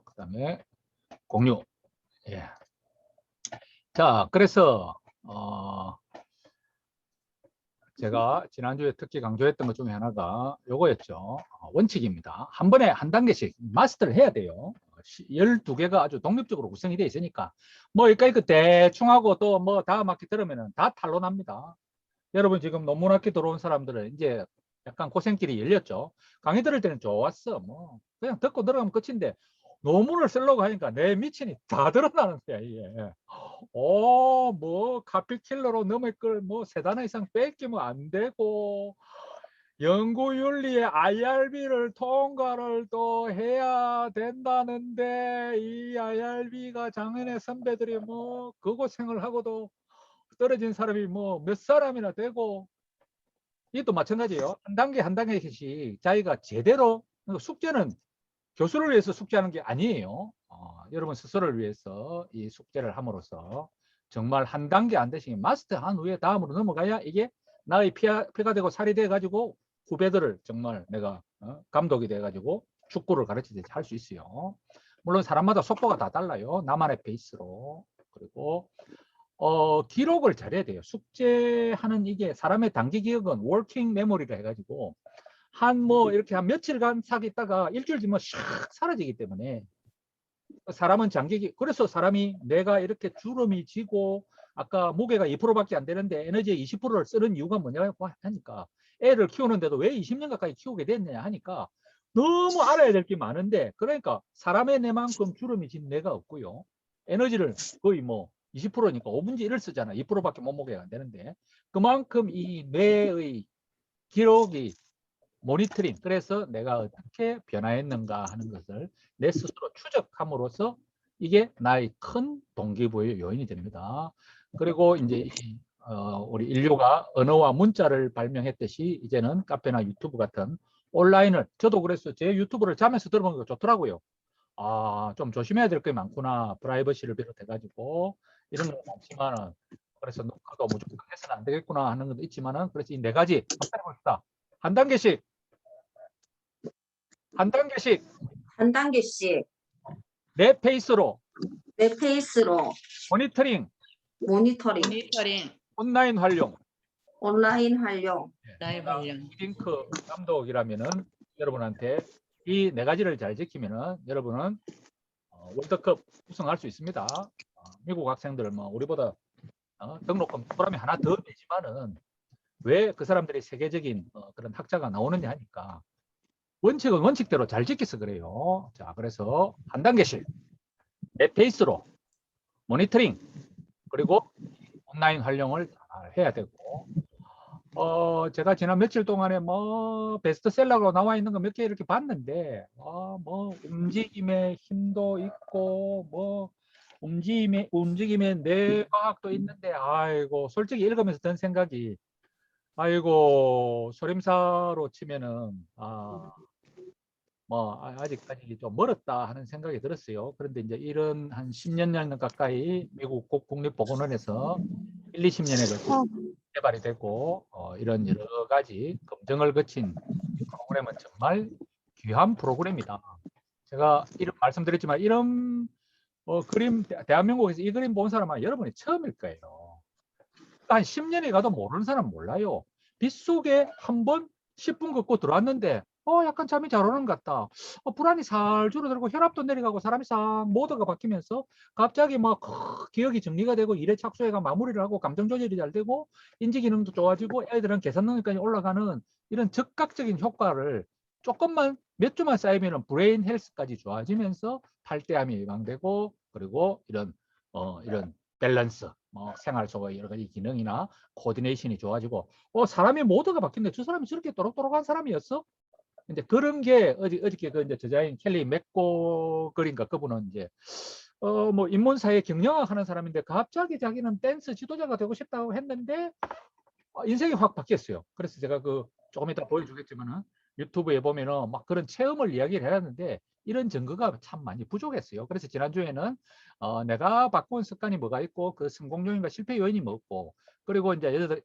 그다음에 공유. 예. 자, 그래서 제가 지난주에 특히 강조했던 것 중에 하나가 요거였죠. 원칙입니다. 한 번에 한 단계씩 마스터를 해야 돼요. 12개가 아주 독립적으로 구성이 되어 있으니까 뭐 여기까지 그 대충 하고 또 뭐 다음 학기 들으면 다 탄로납니다. 여러분 지금 논문 학기 들어온 사람들은 이제 약간 고생길이 열렸죠. 강의 들을 때는 좋았어. 뭐 그냥 듣고 들어가면 끝인데 논문을 쓰려고 하니까 내 미친이 다 드러나는 거야 이게. 뭐 카피킬러로 넘을 걸 뭐 세 단어 이상 뺏기면 안 되고 연구윤리의 IRB를 통과를 또 해야 된다는데 이 IRB가 작년에 선배들이 뭐 그 고생을 하고도 떨어진 사람이 뭐 몇 사람이나 되고 이것도 마찬가지예요. 한 단계 한 단계씩 자기가 제대로 숙제는 교수를 위해서 숙제하는 게 아니에요. 여러분 스스로를 위해서 이 숙제를 함으로써 정말 한 단계 한 대씩 마스터한 후에 다음으로 넘어가야 이게 나의 피가 되고 살이 돼 가지고 후배들을 정말 내가 감독이 돼 가지고 축구를 가르치듯이 할 수 있어요. 물론 사람마다 속도가 다 달라요. 나만의 페이스로. 그리고 기록을 잘해야 돼요. 숙제하는 이게 사람의 단기 기억은 워킹 메모리라 해가지고 한 뭐 이렇게 한 며칠간 싹 있다가 일주일 뒤면 샥 사라지기 때문에 사람은 장기 그래서 사람이 내가 이렇게 주름이 지고 아까 무게가 2%밖에 안 되는데 에너지의 20%를 쓰는 이유가 뭐냐고 하니까 애를 키우는데도 왜 20년 가까이 키우게 됐냐 하니까 너무 알아야 될 게 많은데 그러니까 사람의 내만큼 주름이 진 내가 없고요. 에너지를 거의 뭐 20%니까 5분의 1을 쓰잖아. 2%밖에 몸무게가 안 되는데 그만큼 이 뇌의 기록이 모니터링 그래서 내가 어떻게 변화했는가 하는 것을 내 스스로 추적함으로써 이게 나의 큰 동기부여의 요인이 됩니다. 그리고 이제 우리 인류가 언어와 문자를 발명했듯이 이제는 카페나 유튜브 같은 온라인을 저도 그래서 제 유튜브를 자면서 들어보는 거 좋더라고요. 좀 조심해야 될 게 많구나. 프라이버시를 비롯해 가지고 이런 거 많지만은 그래서 녹화도 무조건 해서는 안 되겠구나 하는 것도 있지만은 그래서 이 네 가지 한번 해봅시다. 한 단계씩 한 단계씩 한 단계씩 내 페이스로 내 페이스로 모니터링 모니터링, 온라인 활용 온라인 활용, 라이브 활용. 링크 감독이라면은 여러분한테 이 네 가지를 잘 지키면은 여러분은 월드컵 우승할 수 있습니다. 미국 학생들 뭐 우리보다 등록금 프로그램이 하나 더 되지만은 왜 그 사람들이 세계적인 그런 학자가 나오느냐 하니까 원칙은 원칙대로 잘 지켜서 그래요. 자, 그래서 한 단계씩 내 페이스로 모니터링 그리고 온라인 활용을 잘 해야 되고 제가 지난 며칠 동안에 뭐 베스트셀러로 나와 있는 거 몇 개 이렇게 봤는데 뭐 움직임의 힘도 있고 뭐 움직임의 뇌과학도 있는데 아이고 솔직히 읽으면서 든 생각이 아이고 소림사로 치면은 뭐 아직까지 좀 멀었다 하는 생각이 들었어요. 그런데 이제 이런 한 10년 가까이 미국 국립보건원에서 1, 20년에 걸쳐 개발이 되고 이런 여러 가지 검증을 거친 프로그램은 정말 귀한 프로그램이다. 제가 이런 말씀드렸지만 이런 그림 대한민국에서 이 그림 본 사람은 여러분이 처음일 거예요. 한 10년이 가도 모르는 사람 몰라요. 빗속에 한번 10분 걷고 들어왔는데 약간 잠이 잘 오는 것 같다. 불안이 살 줄어들고 혈압도 내려가고 사람이 싹 모드가 바뀌면서 갑자기 막 기억이 정리가 되고 일에 착수해가 마무리를 하고 감정 조절이 잘 되고 인지 기능도 좋아지고 애들은 계산 능력까지 올라가는 이런 즉각적인 효과를 조금만 몇 주만 쌓이면 브레인 헬스까지 좋아지면서 탈대암이 예방되고 그리고 이런 밸런스 생활 속의 여러 가지 기능이나 코디네이션이 좋아지고 사람의 모드가 바뀌는데 저 사람이 저렇게 또록또록한 사람이었어? 이제 그런 게 어저께 그 이제 저자인 켈리 맥고 그린가 그분은 이제 뭐 인문사회 경영학 하는 사람인데 갑자기 자기는 댄스 지도자가 되고 싶다고 했는데 인생이 확 바뀌었어요. 그래서 제가 그 조금 이따 보여주겠지만은 유튜브에 보면은 막 그런 체험을 이야기를 해놨는데 이런 증거가 참 많이 부족했어요. 그래서 지난주에는 내가 바꾼 습관이 뭐가 있고 그 성공 요인과 실패 요인이 뭐고 그리고 이제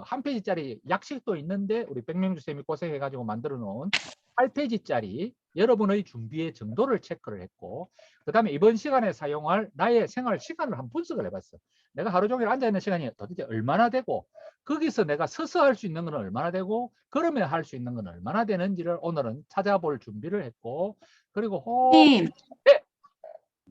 한 페이지짜리 약식도 있는데 우리 백명주 쌤이 고생해가지고 만들어 놓은 8페이지짜리 여러분의 준비의 정도를 체크를 했고, 그 다음에 이번 시간에 사용할 나의 생활 시간을 한번 분석을 해봤어. 내가 하루 종일 앉아있는 시간이 도대체 얼마나 되고, 거기서 내가 서서 할 수 있는 건 얼마나 되고, 걸으며 할 수 있는 건 얼마나 되는지를 오늘은 찾아볼 준비를 했고, 그리고 님, 네,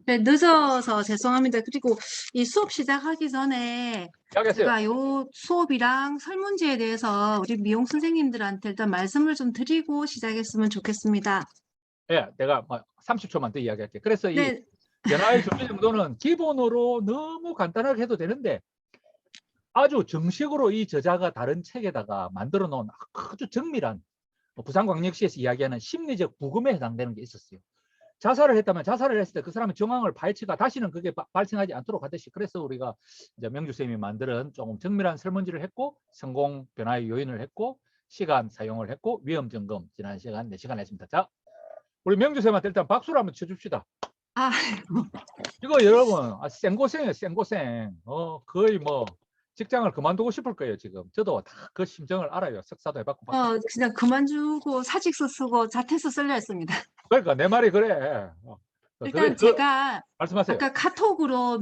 네, 늦어서 죄송합니다. 그리고 이 수업 시작하기 전에 이야기하세요. 제가 요 수업이랑 설문지에 대해서 우리 미용 선생님들한테 일단 말씀을 좀 드리고 시작했으면 좋겠습니다. 예, 내가 뭐 30초만 더 이야기할게. 그래서 이 네, 변화의 준비 정도는 기본으로 너무 간단하게 해도 되는데, 아주 정식으로 이 저자가 다른 책에다가 만들어 놓은 아주 정밀한, 부산광역시에서 이야기하는 심리적 부검에 해당되는 게 있었어요. 자살을 했다면 자살을 했을 때 그 사람의 정황을 파헤치가 다시는 그게 발생하지 않도록 하듯이, 그래서 우리가 이제 명주 선생님이 만드는 조금 정밀한 설문지를 했고, 성공 변화의 요인을 했고, 시간 사용을 했고, 위험 점검 지난 시간 4시간 했습니다. 자, 우리 명주 선생님한테 일단 박수를 한번 쳐줍시다. 아, 이거 여러분, 생고생이에요, 생고생. 거의 뭐 직장을 그만두고 싶을 거예요, 지금. 저도 다 그 심정을 알아요. 석사도 해봤고. 그냥 그만두고 사직서 쓰고 자퇴서 쓸려 했습니다. 그러니까 내 말이 그래. 일단 제가 말씀하세요. 아까 카톡으로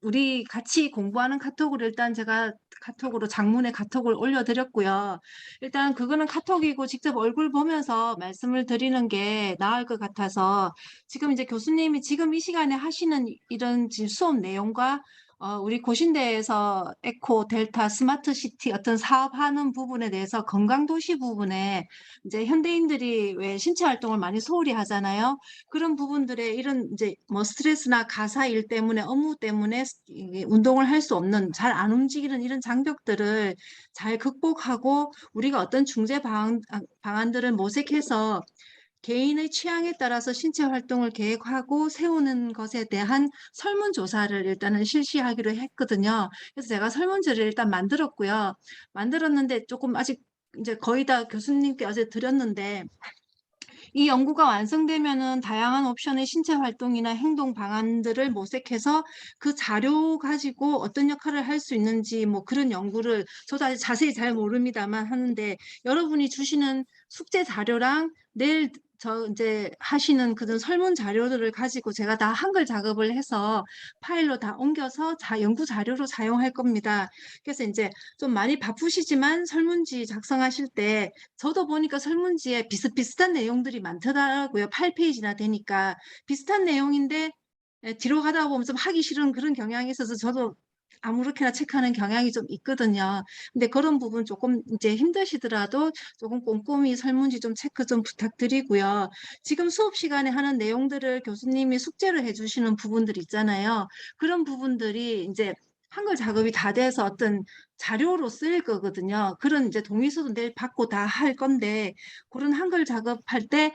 우리 같이 공부하는 카톡으로 일단 제가 카톡으로 장문의 카톡을 올려드렸고요. 일단 그거는 카톡이고 직접 얼굴 보면서 말씀을 드리는 게 나을 것 같아서 지금 이제 교수님이 지금 이 시간에 하시는 이런 지금 수업 내용과 우리 고신대에서 에코, 델타, 스마트 시티 어떤 사업하는 부분에 대해서 건강도시 부분에 이제 현대인들이 왜 신체 활동을 많이 소홀히 하잖아요. 그런 부분들에 이런 이제 뭐 스트레스나 가사 일 때문에 업무 때문에 이게 운동을 할 수 없는 잘 안 움직이는 이런 장벽들을 잘 극복하고 우리가 어떤 중재 방안들을 모색해서 개인의 취향에 따라서 신체 활동을 계획하고 세우는 것에 대한 설문조사를 일단은 실시하기로 했거든요. 그래서 제가 설문지를 일단 만들었고요. 만들었는데 조금 아직 이제 거의 다 교수님께 어제 드렸는데 이 연구가 완성되면은 다양한 옵션의 신체 활동이나 행동 방안들을 모색해서 그 자료 가지고 어떤 역할을 할 수 있는지 뭐 그런 연구를 저도 아직 자세히 잘 모릅니다만 하는데 여러분이 주시는 숙제 자료랑 내일 저 이제 하시는 그런 설문 자료들을 가지고 제가 다 한글 작업을 해서 파일로 다 옮겨서 연구 자료로 사용할 겁니다. 그래서 이제 좀 많이 바쁘시지만 설문지 작성하실 때 저도 보니까 설문지에 비슷비슷한 내용들이 많더라고요. 8페이지나 되니까 비슷한 내용인데 뒤로 가다 보면 좀 하기 싫은 그런 경향이 있어서 저도 아무렇게나 체크하는 경향이 좀 있거든요. 근데 그런 부분 조금 이제 힘드시더라도 조금 꼼꼼히 설문지 좀 체크 좀 부탁드리고요. 지금 수업 시간에 하는 내용들을 교수님이 숙제로 해주시는 부분들 있잖아요. 그런 부분들이 이제 한글 작업이 다 돼서 어떤 자료로 쓰일 거거든요. 그런 이제 동의서도 내일 받고 다 할 건데 그런 한글 작업할 때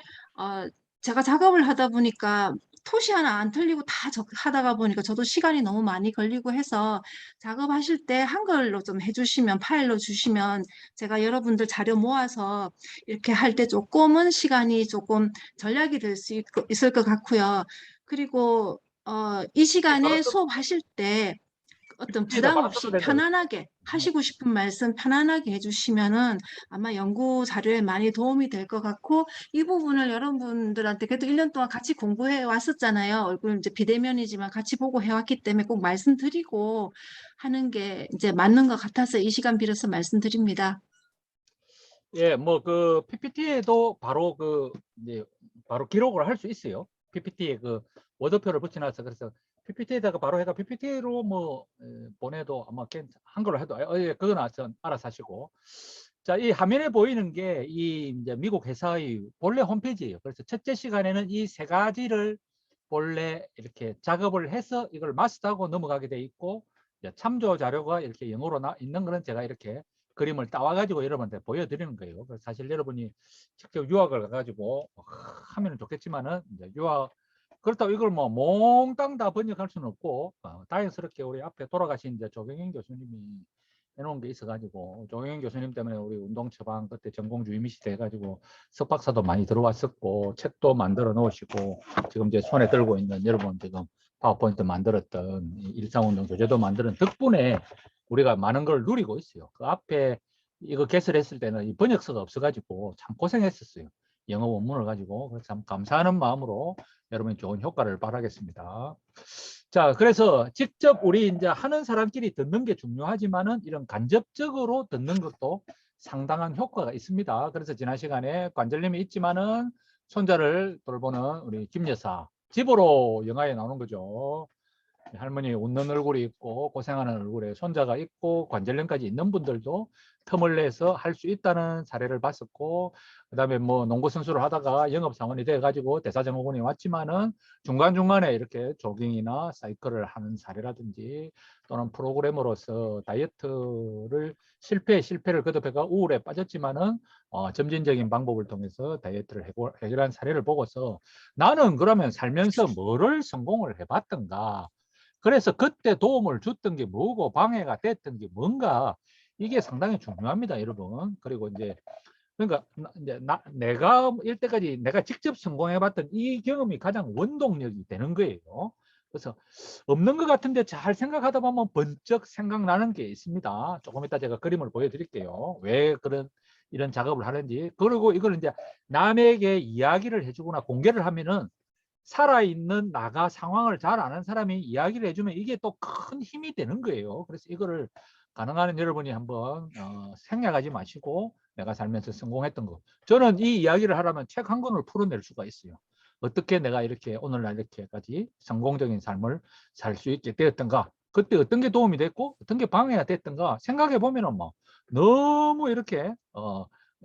제가 작업을 하다 보니까 토시 하나 안 틀리고 다 하다가 보니까 저도 시간이 너무 많이 걸리고 해서 작업하실 때 한글로 좀 해주시면 파일로 주시면 제가 여러분들 자료 모아서 이렇게 할 때 조금은 시간이 조금 절약이 될 수 있을 것 같고요. 그리고 이 시간에 수업하실 때 어떤 부담 바로 없이 써도 된다. 편안하게 하시고 싶은 말씀 편안하게 해주시면은 아마 연구 자료에 많이 도움이 될 것 같고 이 부분을 여러분들한테 그래도 1년 동안 같이 공부해 왔었잖아요. 얼굴 이제 비대면이지만 같이 보고 해왔기 때문에 꼭 말씀드리고 하는 게 이제 맞는 것 같아서 이 시간 빌어서 말씀드립니다. 예, 뭐 그 PPT에도 바로 이제 바로 기록을 할 수 있어요. PPT에 그 워드표를 붙여놔서, 그래서 PPT에다가 바로 해가 PPT로 뭐 보내도 아마 한글로 해도 예, 그건 알아서 하시고. 자, 이 화면에 보이는 게 이 이제 미국 회사의 본래 홈페이지예요. 그래서 첫째 시간에는 이 세 가지를 본래 이렇게 작업을 해서 이걸 마스터하고 넘어가게 돼 있고, 이제 참조 자료가 이렇게 영어로 있는 거는 제가 이렇게 그림을 따와가지고 여러분한테 보여드리는 거예요. 그래서 사실 여러분이 직접 유학을 가가지고 하면 좋겠지만은, 이제 그렇다고 이걸 뭐 몽땅 다 번역할 수는 없고, 다행스럽게 우리 앞에 돌아가신 이제 조경인 교수님이 해놓은 게 있어가지고, 조경인 교수님 때문에 우리 운동 처방 그때 전공 주임이 시대 해가지고 석박사도 많이 들어왔었고, 책도 만들어 놓으시고, 지금 이제 손에 들고 있는 여러분 지금 파워포인트 만들었던 일상운동 교재도 만드는 덕분에 우리가 많은 걸 누리고 있어요. 그 앞에 이거 개설했을 때는 이 번역서가 없어가지고 참 고생했었어요. 영어 원문을 가지고. 그래서 참 감사하는 마음으로 여러분이 좋은 효과를 바라겠습니다. 자, 그래서 직접 우리 이제 하는 사람끼리 듣는 게 중요하지만은 이런 간접적으로 듣는 것도 상당한 효과가 있습니다. 그래서 지난 시간에 관절염이 있지만은 손자를 돌보는 우리 김 여사, 집으로 영화에 나오는 거죠. 할머니 웃는 얼굴이 있고 고생하는 얼굴에 손자가 있고 관절염까지 있는 분들도 틈을 내서 할 수 있다는 사례를 봤었고, 그다음에 뭐 농구 선수를 하다가 영업 사원이 돼 가지고 대사증후군이 왔지만은 중간중간에 이렇게 조깅이나 사이클을 하는 사례라든지, 또는 프로그래머로서 다이어트를 실패를 거듭해가 우울에 빠졌지만은 점진적인 방법을 통해서 다이어트를 해결한 사례를 보고서, 나는 그러면 살면서 뭐를 성공을 해봤던가, 그래서 그때 도움을 줬던 게 뭐고 방해가 됐던 게 뭔가, 이게 상당히 중요합니다, 여러분. 그리고 이제 그러니까 이제 내가 일때까지 내가 직접 성공해봤던 이 경험이 가장 원동력이 되는 거예요. 그래서 없는 것 같은데 잘 생각하다 보면 번쩍 생각나는 게 있습니다. 조금 이따 제가 그림을 보여드릴게요. 왜 이런 작업을 하는지. 그리고 이걸 이제 남에게 이야기를 해주거나 공개를 하면은, 살아있는 나가 상황을 잘 아는 사람이 이야기를 해주면 이게 또 큰 힘이 되는 거예요. 그래서 이거를 가능한 여러분이 한번 생략하지 마시고, 내가 살면서 성공했던 거. 저는 이 이야기를 하려면 책 한 권을 풀어낼 수가 있어요. 어떻게 내가 이렇게 오늘날 이렇게까지 성공적인 삶을 살 수 있게 되었던가, 그때 어떤 게 도움이 됐고 어떤 게 방해가 됐던가 생각해 보면은 뭐 너무 이렇게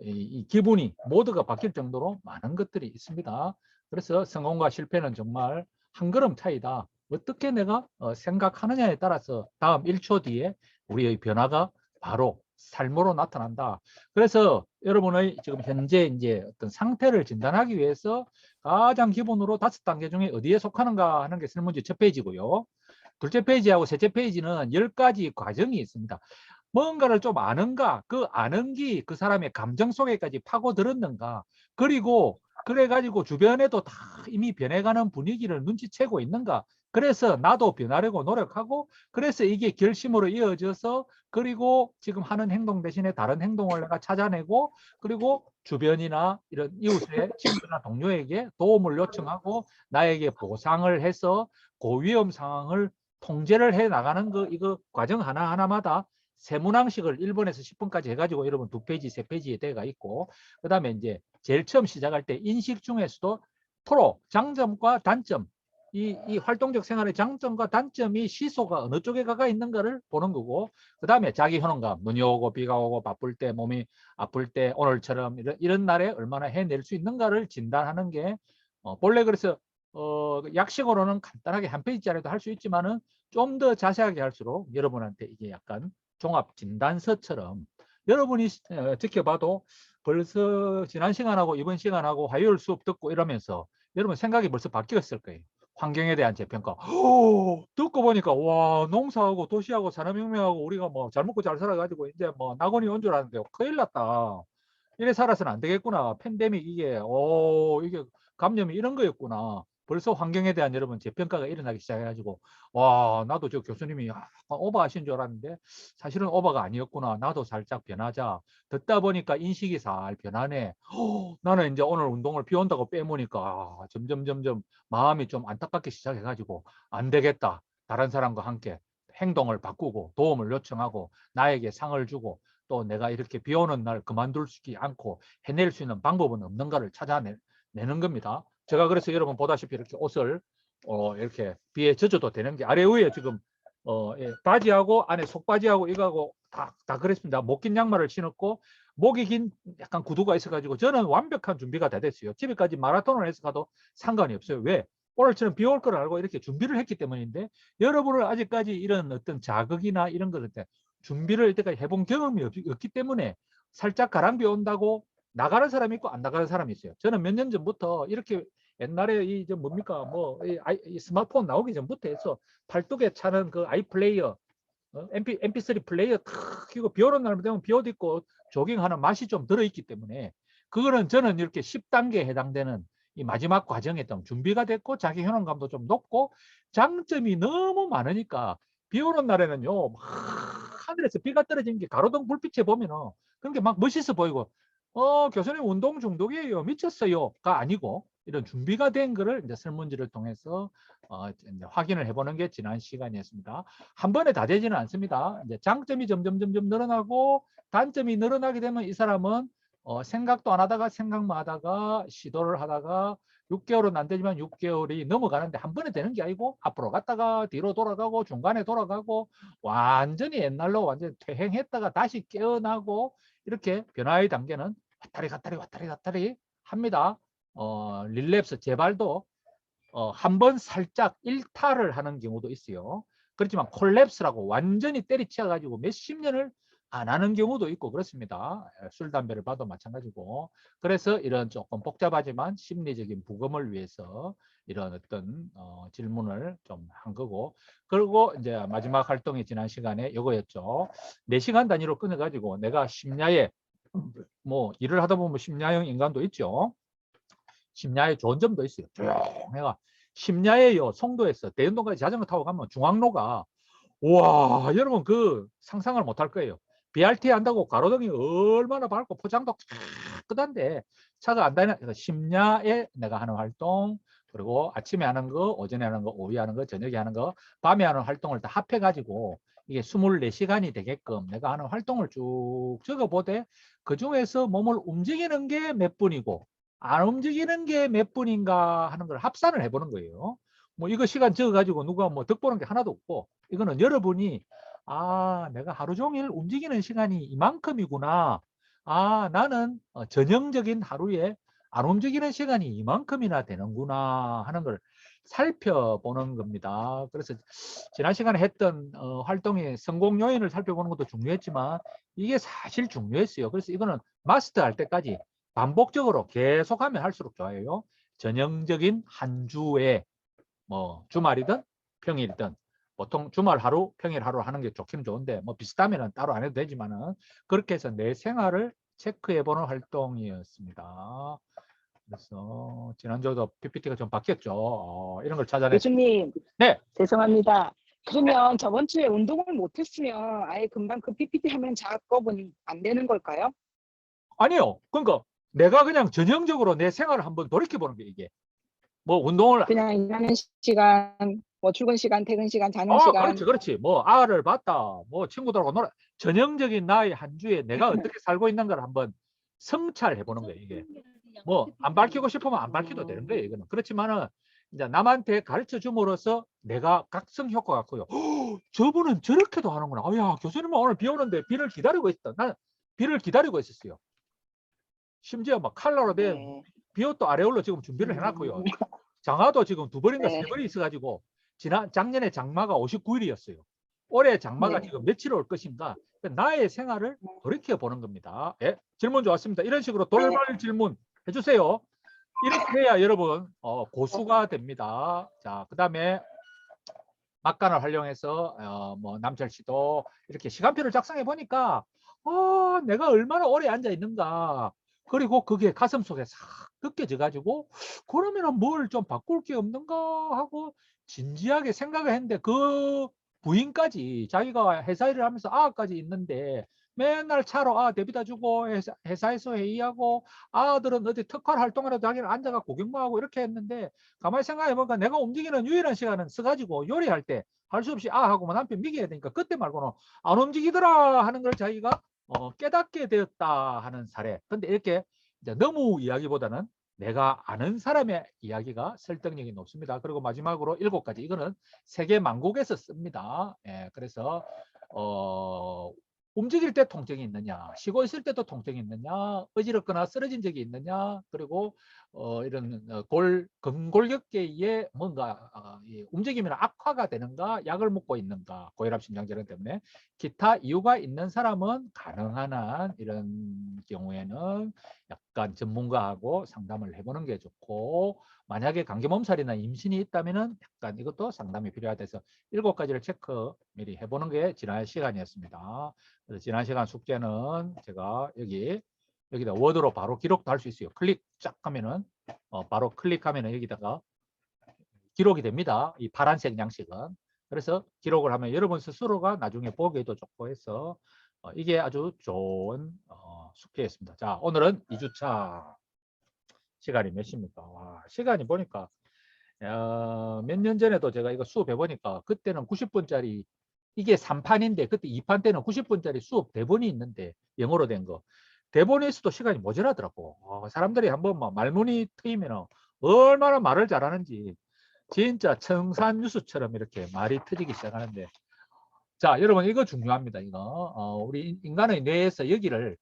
이 기분이 모두가 바뀔 정도로 많은 것들이 있습니다. 그래서 성공과 실패는 정말 한 걸음 차이다. 어떻게 내가 생각하느냐에 따라서 다음 1초 뒤에 우리의 변화가 바로 삶으로 나타난다. 그래서 여러분의 지금 현재 이제 어떤 상태를 진단하기 위해서 가장 기본으로 5단계 중에 어디에 속하는가 하는 게 설문지 첫 페이지고요. 둘째 페이지하고 셋째 페이지는 10가지 과정이 있습니다. 뭔가를 좀 아는가, 그 아는 게 그 사람의 감정 속에까지 파고들었는가, 그리고 그래가지고 주변에도 다 이미 변해가는 분위기를 눈치채고 있는가, 그래서 나도 변하려고 노력하고, 그래서 이게 결심으로 이어져서, 그리고 지금 하는 행동 대신에 다른 행동을 내가 찾아내고, 그리고 주변이나 이런 이웃의 친구나 동료에게 도움을 요청하고 나에게 보상을 해서 고위험 상황을 통제를 해 나가는 거, 이거 과정 하나하나마다 세문항식을 1번에서 10번까지 해가지고 여러분 2페이지, 3페이지에 대가 있고, 그 다음에 이제 제일 처음 시작할 때 인식 중에서도 프로, 장점과 단점, 이 활동적 생활의 장점과 단점이 시소가 어느 쪽에 가가 있는가를 보는 거고, 그 다음에 자기 효능감, 눈이 오고 비가 오고 바쁠 때, 몸이 아플 때, 오늘처럼 이런 날에 얼마나 해낼 수 있는가를 진단하는 게 본래 그래서 약식으로는 간단하게 한 페이지짜리도 할 수 있지만은 좀 더 자세하게 할수록 여러분한테 이게 약간 종합 진단서처럼, 여러분이 지켜봐도 벌써 지난 시간하고 이번 시간하고 화요일 수업 듣고 이러면서 여러분 생각이 벌써 바뀌었을 거예요. 환경에 대한 재평가. 듣고 보니까 와, 농사하고 도시하고 산업혁명하고 우리가 뭐 잘 먹고 잘 살아가지고 이제 뭐 낙원이 온 줄 알았는데 큰일 났다. 이래 살아서는 안 되겠구나. 팬데믹 이게 감염이 이런 거였구나. 벌써 환경에 대한 여러분 재평가가 일어나기 시작해가지고, 와, 나도 저 교수님이 오버하신 줄 알았는데 사실은 오버가 아니었구나. 나도 살짝 변하자. 듣다 보니까 인식이 살 변하네. 나는 이제 오늘 운동을 비 온다고 빼보니까 점점 마음이 좀 안타깝게 시작해가지고, 안 되겠다. 다른 사람과 함께 행동을 바꾸고 도움을 요청하고 나에게 상을 주고, 또 내가 이렇게 비 오는 날 그만둘 수 않고 해낼 수 있는 방법은 없는가를 찾아내는 겁니다. 제가 그래서 여러분 보다시피 이렇게 옷을 이렇게 비에 젖어도 되는 게, 아래 위에 지금 바지하고 안에 속바지하고 이거하고 다 그랬습니다. 목 긴 양말을 신었고, 목이 긴 약간 구두가 있어가지고 저는 완벽한 준비가 다 됐어요. 집에까지 마라톤을 해서 가도 상관이 없어요. 왜? 오늘처럼 비 올 걸 알고 이렇게 준비를 했기 때문인데, 여러분은 아직까지 이런 어떤 자극이나 이런 것을 준비를 이때까지 해본 경험이 없기 때문에 살짝 가랑비 온다고 나가는 사람이 있고 안 나가는 사람이 있어요. 저는 몇 년 전부터 이렇게, 옛날에 이 뭡니까 이 스마트폰 나오기 전부터 해서 팔뚝에 차는 그 아이플레이어, MP3 플레이어 탁 끼고 비 오는 날 되면 비옷 입고 조깅하는 맛이 좀 들어있기 때문에, 그거는 저는 이렇게 10단계에 해당되는 이 마지막 과정에 좀 준비가 됐고 자기 효능감도 좀 높고 장점이 너무 많으니까, 비 오는 날에는요 막 하늘에서 비가 떨어지는 게 가로등 불빛에 보면은 그런 게 막 멋있어 보이고, 교수님 운동 중독이에요. 미쳤어요가 아니고 이런 준비가 된 거를 이제 설문지를 통해서 이제 확인을 해보는 게 지난 시간이었습니다. 한 번에 다 되지는 않습니다. 이제 장점이 점점 늘어나고 단점이 늘어나게 되면 이 사람은 생각도 안 하다가 생각만 하다가 시도를 하다가 6개월은 안 되지만 6개월이 넘어가는데 한 번에 되는 게 아니고 앞으로 갔다가 뒤로 돌아가고 중간에 돌아가고 완전히 옛날로 완전히 퇴행했다가 다시 깨어나고 이렇게 변화의 단계는 왔다리 합니다. 릴랩스 재발도 한 번 살짝 일탈을 하는 경우도 있어요. 그렇지만 콜랩스라고 완전히 때리쳐 가지고 몇십 년을 안 하는 경우도 있고 그렇습니다. 술, 담배를 봐도 마찬가지고. 그래서 이런 조금 복잡하지만 심리적인 부검을 위해서 이런 어떤 질문을 좀 한 거고. 그리고 이제 마지막 활동이 지난 시간에 이거였죠. 4시간 단위로 끊어가지고 내가 심야에 뭐 일을 하다 보면 심야형 인간도 있죠. 심야에 좋은 점도 있어요. 조용해가 심야에요. 송도에서 대연동까지 자전거 타고 가면 중앙로가 와 여러분 그 상상을 못할 거예요. BRT 한다고 가로등이 얼마나 밝고 포장도 깨끗한데 차가 안 다니는 심야에 내가 하는 활동 그리고 아침에 하는 거, 오전에 하는 거, 오후에 하는 거, 저녁에 하는 거, 밤에 하는 활동을 다 합해가지고 이게 24시간이 되게끔 내가 하는 활동을 쭉 적어보되 그중에서 몸을 움직이는 게 몇 분이고 안 움직이는 게 몇 분인가 하는 걸 합산을 해보는 거예요. 뭐 이거 시간 적어가지고 누가 뭐 득보는 게 하나도 없고 이거는 여러분이 내가 하루 종일 움직이는 시간이 이만큼이구나. 나는 전형적인 하루에 안 움직이는 시간이 이만큼이나 되는구나 하는 걸 살펴보는 겁니다. 그래서 지난 시간에 했던 활동의 성공 요인을 살펴보는 것도 중요했지만 이게 사실 중요했어요. 그래서 이거는 마스터할 때까지 반복적으로 계속하면 할수록 좋아요. 전형적인 한 주에 뭐 주말이든 평일이든 보통 주말 하루, 평일 하루 하는 게 좋긴 좋은데 뭐 비슷하면은 따로 안 해도 되지만은 그렇게 해서 내 생활을 체크해보는 활동이었습니다. 그래서 지난주도 PPT가 좀 바뀌었죠. 이런 걸 찾아냈. 교수님, 네, 죄송합니다. 그러면 저번 주에 운동을 못했으면 아예 금방 그 PPT 화면 작업은 안 되는 걸까요? 아니요. 그러니까 내가 그냥 전형적으로 내 생활을 한번 돌이켜보는 게 이게 뭐 운동을 그냥 일하는 시간, 뭐 출근 시간, 퇴근 시간, 자는 시간. 그렇지. 뭐 아를 봤다. 뭐 친구들하고 놀아. 전형적인 나의 한 주에 내가 어떻게 살고 있는 걸 한번 성찰해 보는 거예요. 이게 뭐 안 밝히고 싶으면 안 밝혀도 되는 거예요. 이거는 그렇지만은 이제 남한테 가르쳐 줌으로써 내가 각성 효과가 커요. 저분은 저렇게도 하는구나. 야 교수님은 오늘 비 오는데 비를 기다리고 있다. 나는 비를 기다리고 있었어요. 심지어 막 칼라로 된 네. 비옷도 아레올로 지금 준비를 해놨고요. 장화도 지금 2벌인가 네. 3벌이 있어가지고 작년에 장마가 59일이었어요. 올해 장마가 네. 지금 며칠 올 것인가. 나의 생활을 돌이켜 보는 겁니다. 예? 질문 좋았습니다. 이런 식으로 돌발 질문 해주세요. 이렇게 해야 여러분 고수가 됩니다. 자, 그 다음에 막간을 활용해서 뭐 남철 씨도 이렇게 시간표를 작성해 보니까 내가 얼마나 오래 앉아 있는가. 그리고 그게 가슴 속에 싹 느껴져 가지고 그러면은 뭘 좀 바꿀 게 없는가 하고 진지하게 생각을 했는데 그 부인까지 자기가 회사 일을 하면서 아까지 있는데 맨날 차로 데려다 주고 회사에서 회의하고 아들은 어디 특활 활동이라도 자기는 앉아가 구경만 하고 이렇게 했는데 가만히 생각해 보니까 내가 움직이는 유일한 시간은 써가지고 요리할 때 할 수 없이 하고 뭐 남편 미겨야 되니까 그때 말고는 안 움직이더라 하는 걸 자기가 깨닫게 되었다 하는 사례. 근데 이렇게 이제 너무 이야기보다는 내가 아는 사람의 이야기가 설득력이 높습니다. 그리고 마지막으로 7가지. 이거는 세계 만국에서 씁니다. 예, 그래서 움직일 때 통증이 있느냐, 쉬고 있을 때도 통증이 있느냐, 어지럽거나 쓰러진 적이 있느냐, 그리고 이런 근골격계에 뭔가 움직이면 악화가 되는가, 약을 먹고 있는가, 고혈압 심장질환 때문에 기타 이유가 있는 사람은 가능한 한 이런 경우에는 약간 전문가하고 상담을 해보는 게 좋고, 만약에 감기몸살이나 임신이 있다면 약간 이것도 상담이 필요하대서 7가지를 체크 미리 해보는 게 지난 시간이었습니다. 그래서 지난 시간 숙제는 제가 여기다 워드로 바로 기록도 할 수 있어요. 클릭 쫙 하면은 바로 클릭하면은 여기다가 기록이 됩니다. 이 파란색 양식은. 그래서 기록을 하면 여러분 스스로가 나중에 보기에도 좋고 해서 이게 아주 좋은 숙제했습니다. 자, 오늘은 2주차 시간이 몇 시입니까? 와, 시간이 보니까 몇 년 전에도 제가 이거 수업해 보니까 그때는 90분짜리 이게 3판인데 그때 2판 때는 90분짜리 수업 대본이 있는데 영어로 된 거. 대본에 있어도 시간이 모자라더라고. 사람들이 한번 막 말문이 트이면 얼마나 말을 잘하는지 진짜 청산 뉴스처럼 이렇게 말이 터지기 시작하는데 자, 여러분 이거 중요합니다. 이거 우리 인간의 뇌에서 여기를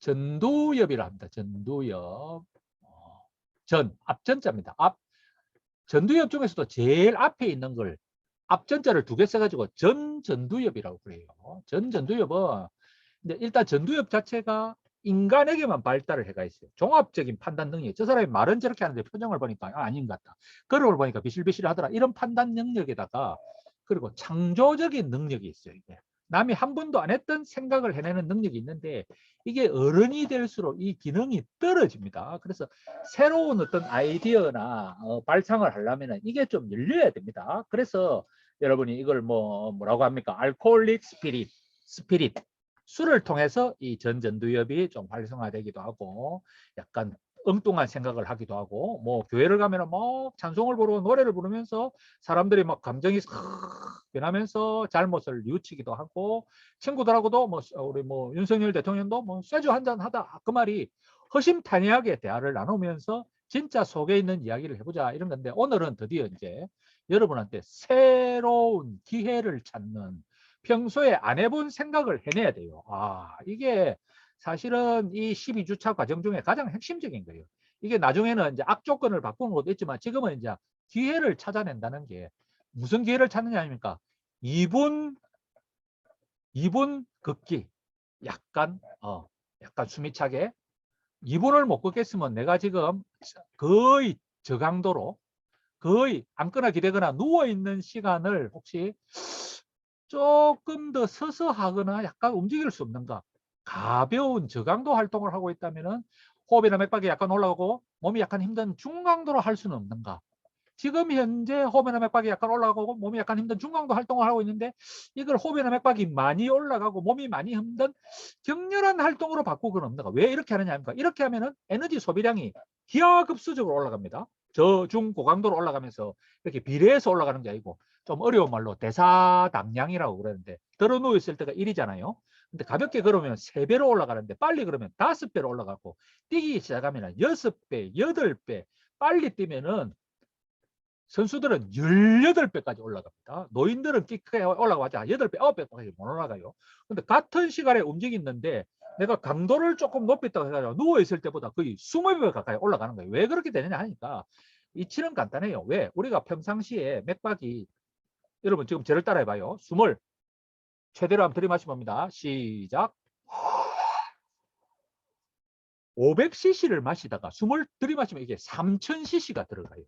전두엽이라 합니다. 전두엽. 앞전자입니다. 전두엽 중에서도 제일 앞에 있는 걸 앞전자를 두 개 써가지고 전두엽이라고 그래요. 전두엽은 근데 일단 전두엽 자체가 인간에게만 발달을 해가 있어요. 종합적인 판단 능력. 저 사람이 말은 저렇게 하는데 표정을 보니까 아닌 것 같다. 걸음을 보니까 비실비실하더라. 이런 판단 능력에다가 그리고 창조적인 능력이 있어요. 이게. 남이 한 번도 안 했던 생각을 해내는 능력이 있는데 이게 어른이 될수록 이 기능이 떨어집니다. 그래서 새로운 어떤 아이디어나 발상을 하려면 이게 좀 열려야 됩니다. 그래서 여러분이 이걸 뭐라고 합니까? 알코올릭 스피릿. 술을 통해서 이 전두엽이 좀 활성화되기도 하고 약간 엉뚱한 생각을 하기도 하고 뭐 교회를 가면은 뭐 찬송을 부르고 노래를 부르면서 사람들이 막 감정이 변하면서 잘못을 뉘우치기도 하고 친구들하고도 뭐 우리 뭐 윤석열 대통령도 뭐 쇠주 한잔 하다 그 말이 허심탄회하게 대화를 나누면서 진짜 속에 있는 이야기를 해보자 이런 건데 오늘은 드디어 이제 여러분한테 새로운 기회를 찾는 평소에 안 해본 생각을 해내야 돼요. 이게 사실은 이 12주차 과정 중에 가장 핵심적인 거예요. 이게 나중에는 이제 악조건을 바꾸는 것도 있지만 지금은 이제 기회를 찾아낸다는 게 무슨 기회를 찾느냐 아닙니까? 2분 걷기. 약간 숨이 차게 2분을 못 걷겠으면 내가 지금 거의 저강도로 거의 앉거나 기대거나 누워있는 시간을 혹시 조금 더 서서 하거나 약간 움직일 수 없는가? 가벼운 저강도 활동을 하고 있다면 호흡이나 맥박이 약간 올라가고 몸이 약간 힘든 중강도로 할 수는 없는가? 지금 현재 호흡이나 맥박이 약간 올라가고 몸이 약간 힘든 중강도 활동을 하고 있는데 이걸 호흡이나 맥박이 많이 올라가고 몸이 많이 힘든 격렬한 활동으로 바꾸고는 없는가? 왜 이렇게 하느냐 합니까? 이렇게 하면은 에너지 소비량이 기하급수적으로 올라갑니다. 저중 고강도로 올라가면서 이렇게 비례해서 올라가는 게 아니고 좀 어려운 말로 대사당량이라고 그러는데 들어 누워 있을 때가 1이잖아요. 근데 가볍게 걸으면 3배로 올라가는데 빨리 걸으면 5배로 올라가고 뛰기 시작하면 6배, 8배 빨리 뛰면은 선수들은 18배까지 올라갑니다. 노인들은 크게 올라가봤자 8배, 9배까지 못 올라가요. 근데 같은 시간에 움직이는데 내가 강도를 조금 높였다고 해가지고 누워있을 때보다 거의 20배 가까이 올라가는 거예요. 왜 그렇게 되느냐 하니까 이치는 간단해요. 왜? 우리가 평상시에 맥박이 여러분 지금 저를 따라해봐요. 숨을 최대로 한번 들이마셔봅니다. 시작. 500cc를 마시다가 숨을 들이마시면 이게 3000cc가 들어가요.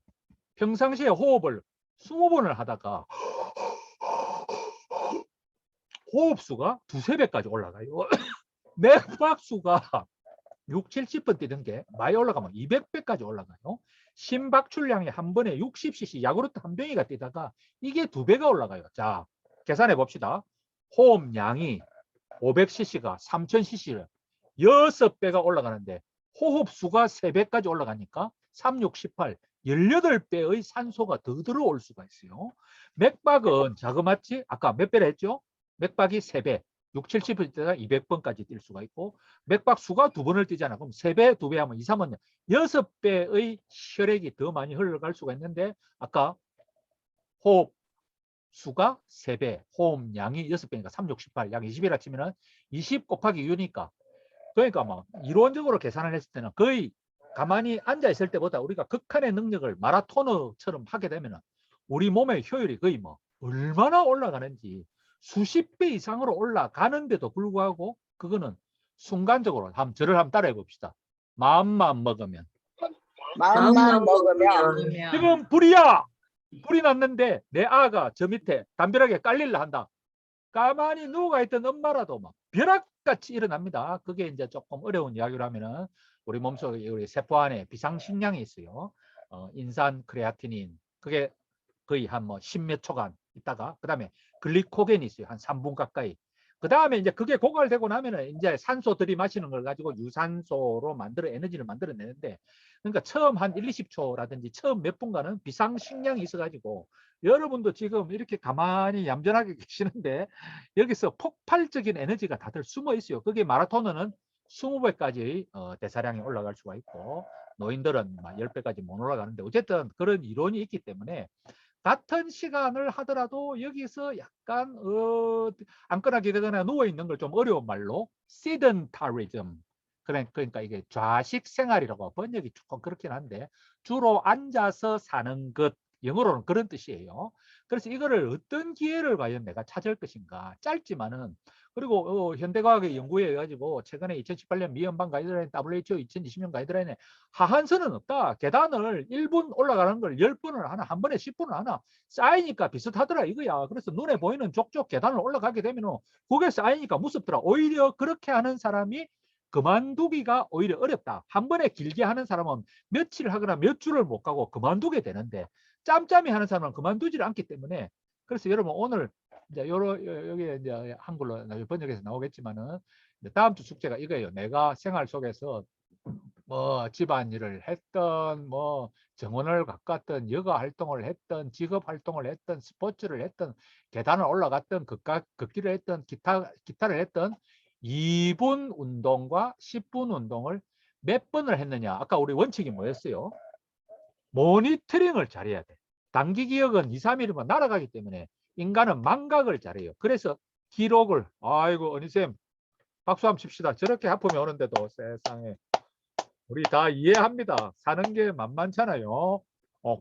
평상시에 호흡을 20번을 하다가 호흡수가 2~3배까지 올라가요. 맥박수가 6, 70번 뛰는 게 많이 올라가면 200배까지 올라가요. 심박출량이 한 번에 60cc 야구르트 한 병이가 뛰다가 이게 2배가 올라가요. 자, 계산해 봅시다. 호흡량이 500cc가 3000cc를 6배가 올라가는데 호흡수가 3배까지 올라가니까 3, 6, 18, 18배의 산소가 더 들어올 수가 있어요. 맥박은 자그마치 아까 몇 배를 했죠? 맥박이 3배, 6, 70번 뛰다가 200번까지 뛸 수가 있고 맥박 수가 2번을 뛰잖아. 그럼 3배, 2배 하면 2, 3은 6배의 혈액이 더 많이 흘러갈 수가 있는데 아까 호흡 수가 3배, 호흡량이 6배니까 3, 6, 18, 약 20이라 치면은 20 곱하기 6이니까 그러니까 뭐 이론적으로 계산을 했을 때는 거의 가만히 앉아 있을 때보다 우리가 극한의 능력을 마라토너처럼 하게 되면 우리 몸의 효율이 거의 뭐 얼마나 올라가는지 수십 배 이상으로 올라가는데도 불구하고 그거는 순간적으로 저를 한번 따라해 봅시다. 마음만 먹으면 마음만 먹으면 지금 불이 났는데 내 아가 저 밑에 담벼락에 깔릴라 한다. 가만히 누워가 있던 엄마라도 막 벼락같이 일어납니다. 그게 이제 조금 어려운 이야기로 하면은 우리 몸속에 우리 세포 안에 비상식량이 있어요. 인산 크레아티닌 그게 거의 한 뭐 10몇 초간 있다가 그 다음에 글리코겐이 있어요. 한 3분 가까이. 그 다음에 이제 그게 고갈되고 나면은 이제 산소 들이마시는 걸 가지고 유산소로 만들어 에너지를 만들어내는데, 그러니까 처음 한 1, 20초라든지 처음 몇 분간은 비상식량이 있어가지고 여러분도 지금 이렇게 가만히 얌전하게 계시는데 여기서 폭발적인 에너지가 다들 숨어 있어요. 그게 마라토너는 20배까지 대사량이 올라갈 수가 있고 노인들은 10배까지 못 올라가는데, 어쨌든 그런 이론이 있기 때문에 같은 시간을 하더라도 여기서 약간 앉거나 기대거나 누워 있는 걸 좀 어려운 말로 sedentarism, 그러니까 이게 좌식 생활이라고 번역이 조금 그렇긴 한데 주로 앉아서 사는 것, 영어로는 그런 뜻이에요. 그래서 이거를 어떤 기회를 과연 내가 찾을 것인가, 짧지만은. 그리고 현대과학의 연구에 의해 가지고 최근에 2018년 미연방 가이드라인, WHO 2020년 가이드라인에 하한선은 없다. 계단을 1분 올라가는 걸 10번을 하나, 한 번에 10분을 하나, 쌓이니까 비슷하더라 이거야. 그래서 눈에 보이는 족족 계단을 올라가게 되면 그게 쌓이니까 무섭더라. 오히려 그렇게 하는 사람이 그만두기가 오히려 어렵다. 한 번에 길게 하는 사람은 며칠 하거나 몇 주를 못 가고 그만두게 되는데, 짬짬이 하는 사람은 그만두지를 않기 때문에. 그래서 여러분 오늘 이제 여기 이제 한글로 번역해서 나오겠지만은 다음 주 숙제가 이거예요. 내가 생활 속에서 뭐 집안일을 했던, 뭐 정원을 가꿨던, 여가 활동을 했던, 직업 활동을 했던, 스포츠를 했던, 계단을 올라갔던, 걷기를 했던, 기타를 했던 2분 운동과 10분 운동을 몇 번을 했느냐. 아까 우리 원칙이 뭐였어요? 모니터링을 잘해야 돼. 단기 기억은 2, 3일이면 날아가기 때문에 인간은 망각을 잘해요. 그래서 기록을, 아이고 언니쌤 박수 한번 칩시다. 저렇게 하품이 오는데도 세상에 우리 다 이해합니다. 사는 게 만만찮아요.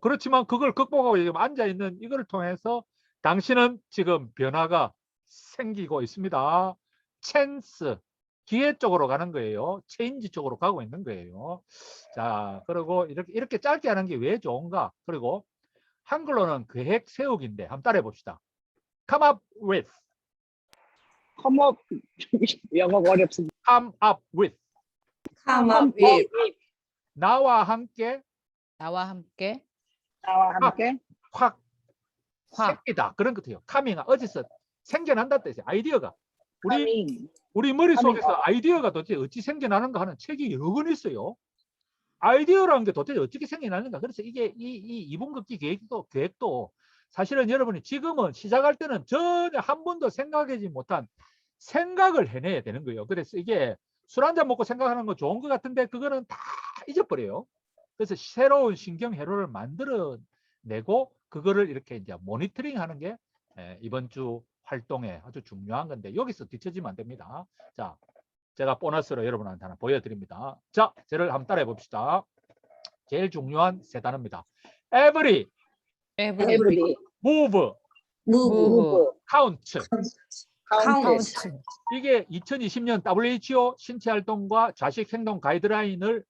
그렇지만 그걸 극복하고 지금 앉아있는 이걸 통해서 당신은 지금 변화가 생기고 있습니다. 찬스, 기회 쪽으로 가는 거예요. 체인지 쪽으로 가고 있는 거예요. 자, 그리고 이렇게 짧게 하는 게 왜 좋은가? 그리고 한글로는 계획 세우기인데 한번 따라해 봅시다. Come up with. come up 영어가 어렵습니다. Come up with. Come up with. 나와 함께. 나와 함께. 나와 함께 확 확. 생기다, 그런 것 같아요. 카밍아, 어디서 생겨난다 뜻이에요. 아이디어가 coming. 우리 머릿속에서 아이디어가 도대체 어찌 생겨나는가 하는 책이 여러 권 있어요. 아이디어라는 게 도대체 어떻게 생겨나는가. 그래서 이게 이 2분 걷기 계획도 사실은 여러분이 지금은 시작할 때는 전혀 한 번도 생각하지 못한 생각을 해내야 되는 거예요. 그래서 이게 술 한잔 먹고 생각하는 거 좋은 것 같은데 그거는 다 잊어버려요. 그래서 새로운 신경 회로를 만들어내고 그거를 이렇게 이제 모니터링 하는 게 이번 주 활동에 아주 중요한 건데, 여기서 뒤처지면 안 됩니다. 자, 제가 보너스로 여러분한테 하나 보여드립니다. 자, 저를 한번 따라해 봅시다. 제일 중요한 세 단어입니다. Every, every move, move. count. count. 이게 2020년 WHO 신체활동과 좌식행동 가이드라인을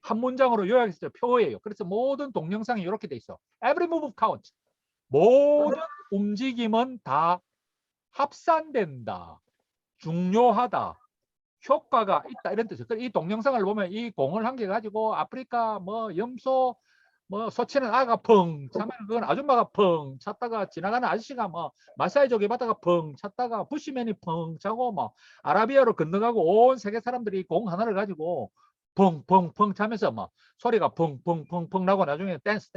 한 문장으로 요약했을 때 표예요. 그래서 모든 동영상이 이렇게 돼 있어. Every move count. 모든 움직임은 다 합산된다. 중요하다. 효과가 있다. 이런 뜻이에요. 이 동영상을 보면 이 공을 한 개 가지고 아프리카 뭐 염소 뭐 소치는 아가 펑 차면 그건 아줌마가 펑 찼다가 지나가는 아저씨가 뭐 마사이 조개 받다가 펑 찼다가 부시맨이 펑 차고 뭐 아라비아로 건너가고 온 세계 사람들이 공 하나를 가지고 펑펑펑 차면서 막 소리가 펑펑펑펑 나고 나중에 댄스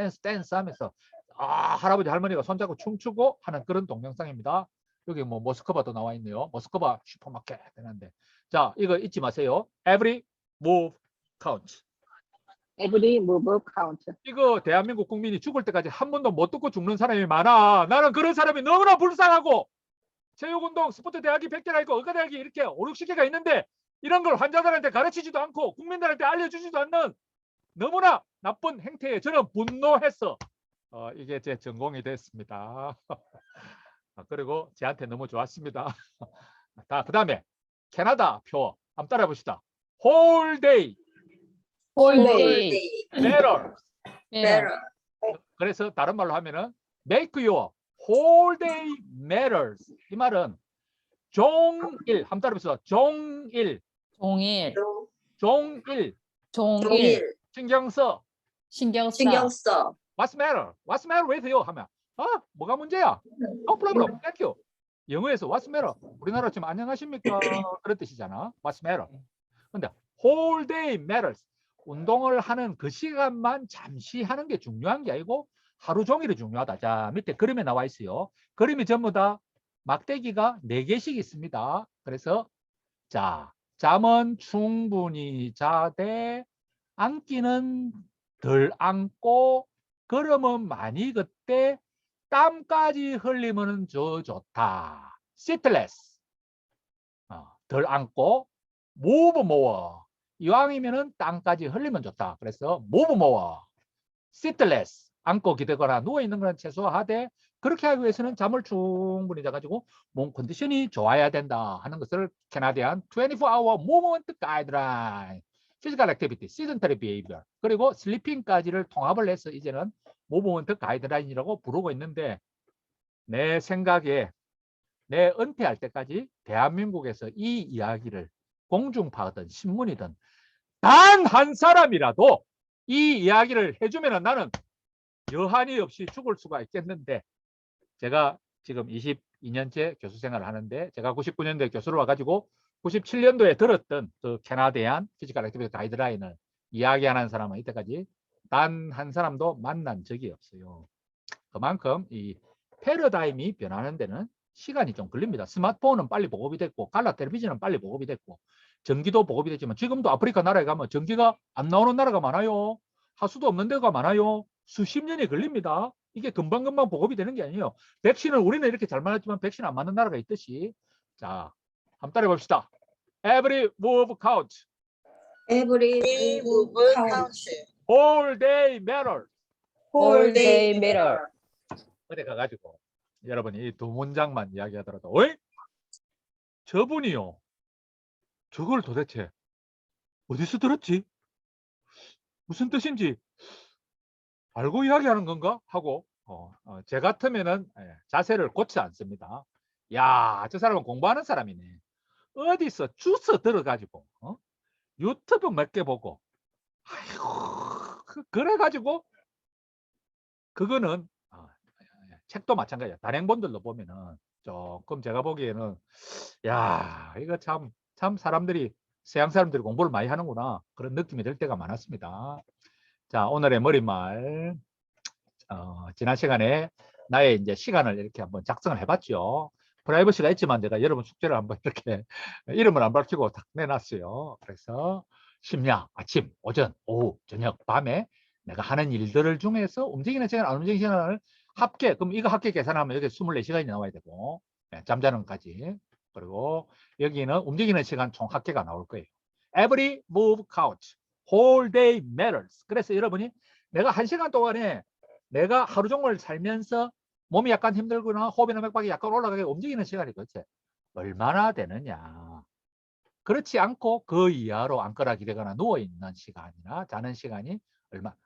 하면서 할아버지 할머니가 손잡고 춤추고 하는 그런 동영상입니다. 여기 뭐 모스크바도 나와 있네요. 모스크바 슈퍼마켓 되는데, 자, 이거 잊지 마세요. Every move counts. every move count. 이거 대한민국 국민이 죽을 때까지 한 번도 못 듣고 죽는 사람이 많아. 나는 그런 사람이 너무나 불쌍하고, 체육운동 스포츠 대학이 100개나 있고 의과대학이 이렇게 5, 60개가 있는데 이런 걸 환자들한테 가르치지도 않고 국민들한테 알려주지도 않는 너무나 나쁜 행태에 저는 분노했어. 이게 제 전공이 됐습니다. 그리고 저한테 너무 좋았습니다. 그 다음에 캐나다 표 한번 따라 봅시다. Whole day whole day. matters. 그래서 다른 말로 하면은 make your whole day matters. 이 말은 종일 한번 따라 봅시다. 종일 신경 써. What's matter with you 하면 뭐가 문제야? No problem. Thank you. 영어에서 what's matter? 우리나라 지금 안녕하십니까? 그런 뜻이잖아. what's matter? 근데 whole day matters. 운동을 하는 그 시간만 잠시 하는 게 중요한 게 아니고 하루 종일이 중요하다. 자, 밑에 그림에 나와 있어요. 그림이 전부 다 막대기가 4개씩 있습니다. 그래서 자, 잠은 충분히 자되 앉기는 덜 앉고 걸으면 많이 걷되 땀까지 흘리면 저 좋다. Seatless. 덜 앉고 move more. 이왕이면은 땀까지 흘리면 좋다. 그래서 move more. Seatless. 앉고 기대거나 누워 있는 건 최소화하되 그렇게 하기 위해서는 잠을 충분히 자가지고 몸 컨디션이 좋아야 된다 하는 것을 캐나디안 24-hour movement guideline, physical activity, sedentary behavior 그리고 슬리핑까지를 통합을 해서 이제는 무브먼트 가이드라인이라고 부르고 있는데 내 생각에 내 은퇴할 때까지 대한민국에서 이 이야기를 공중파든 신문이든 단 한 사람이라도 이 이야기를 해주면 나는 여한이 없이 죽을 수가 있겠는데 제가 지금 22년째 교수 생활을 하는데 제가 99년도에 교수로 와가지고 97년도에 들었던 그 캐나디안 피지컬 액티비티 가이드라인을 이야기하는 사람은 이때까지 단 한 사람도 만난 적이 없어요. 그만큼 이 패러다임이 변하는 데는 시간이 좀 걸립니다. 스마트폰은 빨리 보급이 됐고 칼라 텔레비전은 빨리 보급이 됐고 전기도 보급이 됐지만 지금도 아프리카 나라에 가면 전기가 안 나오는 나라가 많아요. 하수도 없는 데가 많아요. 수십 년이 걸립니다. 이게 금방금방 보급이 되는 게 아니에요. 백신을 우리는 이렇게 잘 맞았지만 백신 안 맞는 나라가 있듯이 자, 한번 따라해 봅시다. Every move count. Every move counts. All day matters. Whole day matter. 어디 가가지고 여러분이 이 두 문장만 이야기하더라도 어이? 저분이요. 저걸 도대체 어디서 들었지? 무슨 뜻인지 알고 이야기하는 건가? 하고 제 같으면은 자세를 고치 않습니다. 야, 저 사람은 공부하는 사람이네. 어디서 주워 들어가지고 유튜브 몇 개 보고 아이고 그래가지고 그거는 책도 마찬가지야. 단행본들도 보면은 조금 제가 보기에는 야 이거 참 사람들이 서양 사람들이 공부를 많이 하는구나 그런 느낌이 들 때가 많았습니다. 자, 오늘의 머릿말 지난 시간에 나의 이제 시간을 이렇게 한번 작성을 해봤죠. 프라이버시가 있지만 제가 여러분 숙제를 한번 이렇게 이름을 안 밝히고 딱 내놨어요. 그래서 심야, 아침, 오전, 오후, 저녁, 밤에 내가 하는 일들을 중에서 움직이는 시간, 안 움직이는 시간을 합계, 그럼 이거 합계 계산하면 여기 24시간이 나와야 되고 잠자는 것까지 그리고 여기는 움직이는 시간 총 합계가 나올 거예요. Every move counts. Whole day matters. 그래서 여러분이 내가 1시간 동안에 내가 하루 종일 살면서 몸이 약간 힘들거나 호흡이나 맥박이 약간 올라가게 움직이는 시간이 도대체 얼마나 되느냐. 그렇지 않고 그 이하로 앉거나 기대거나 누워있는 시간이나 자는 시간이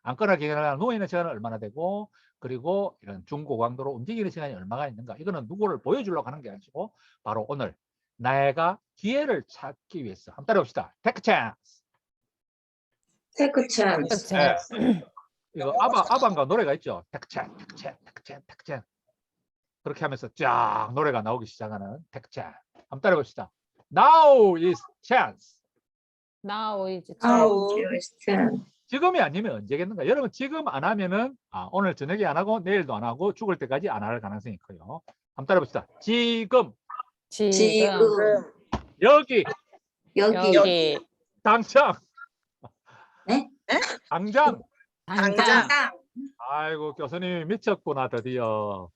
앉거나 기대거나 누워있는 시간은 얼마나 되고 그리고 이런 중고강도로 움직이는 시간이 얼마나 있는가. 이거는 누구를 보여주려고 하는 게 아니고 바로 오늘 내가 기회를 찾기 위해서 한번 따라해봅시다. Take a chance. Take a chance. 네. 이거 아반가 노래가 있죠. Take a chance, take a chance, take a chance, take a chance. 그렇게 하면서 쫙 노래가 나오기 시작하는 take a chance. 한번 따라해봅시다. Now is chance. Now is Now is chance. 지금이 아니면 언제겠는가? 여러분 지금 안 하면은 오늘 저녁에 안 하고 내일도 안 하고 죽을 때까지 안 할 가능성이 커요. 한번 따라해봅시다. 지금 지금 여기 여기 당장 네? 당장 당장 아이고 교수님이 미쳤구나 드디어.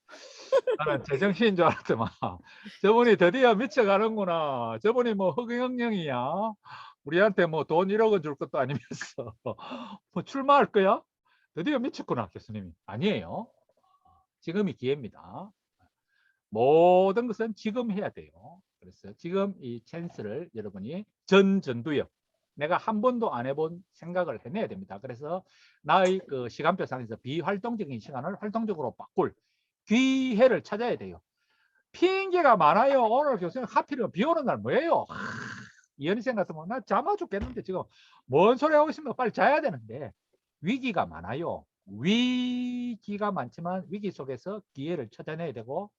나는 제정신인 줄 알았더만 저분이 드디어 미쳐가는구나. 저분이 뭐 흑영영이야. 우리한테 뭐 돈 1억 원 줄 것도 아니면서 뭐 출마할 거야? 드디어 미쳤구나 교수님이. 아니에요. 지금이 기회입니다. 모든 것은 지금 해야 돼요. 그래서 지금 이 찬스를 여러분이 전두엽 내가 한 번도 안 해본 생각을 해내야 됩니다. 그래서 나의 그 시간표상에서 비활동적인 시간을 활동적으로 바꿀 기회를 찾아야 돼요. 핑계가 많아요. 오늘 교수님 하필이면 비 오는 날 뭐예요? 이현희생 같으면 나 잠아 죽겠는데 지금 뭔 소리 하고 있으면 빨리 자야 되는데 위기가 많아요. 위기가 많지만 위기 속에서 기회를 찾아내야 되고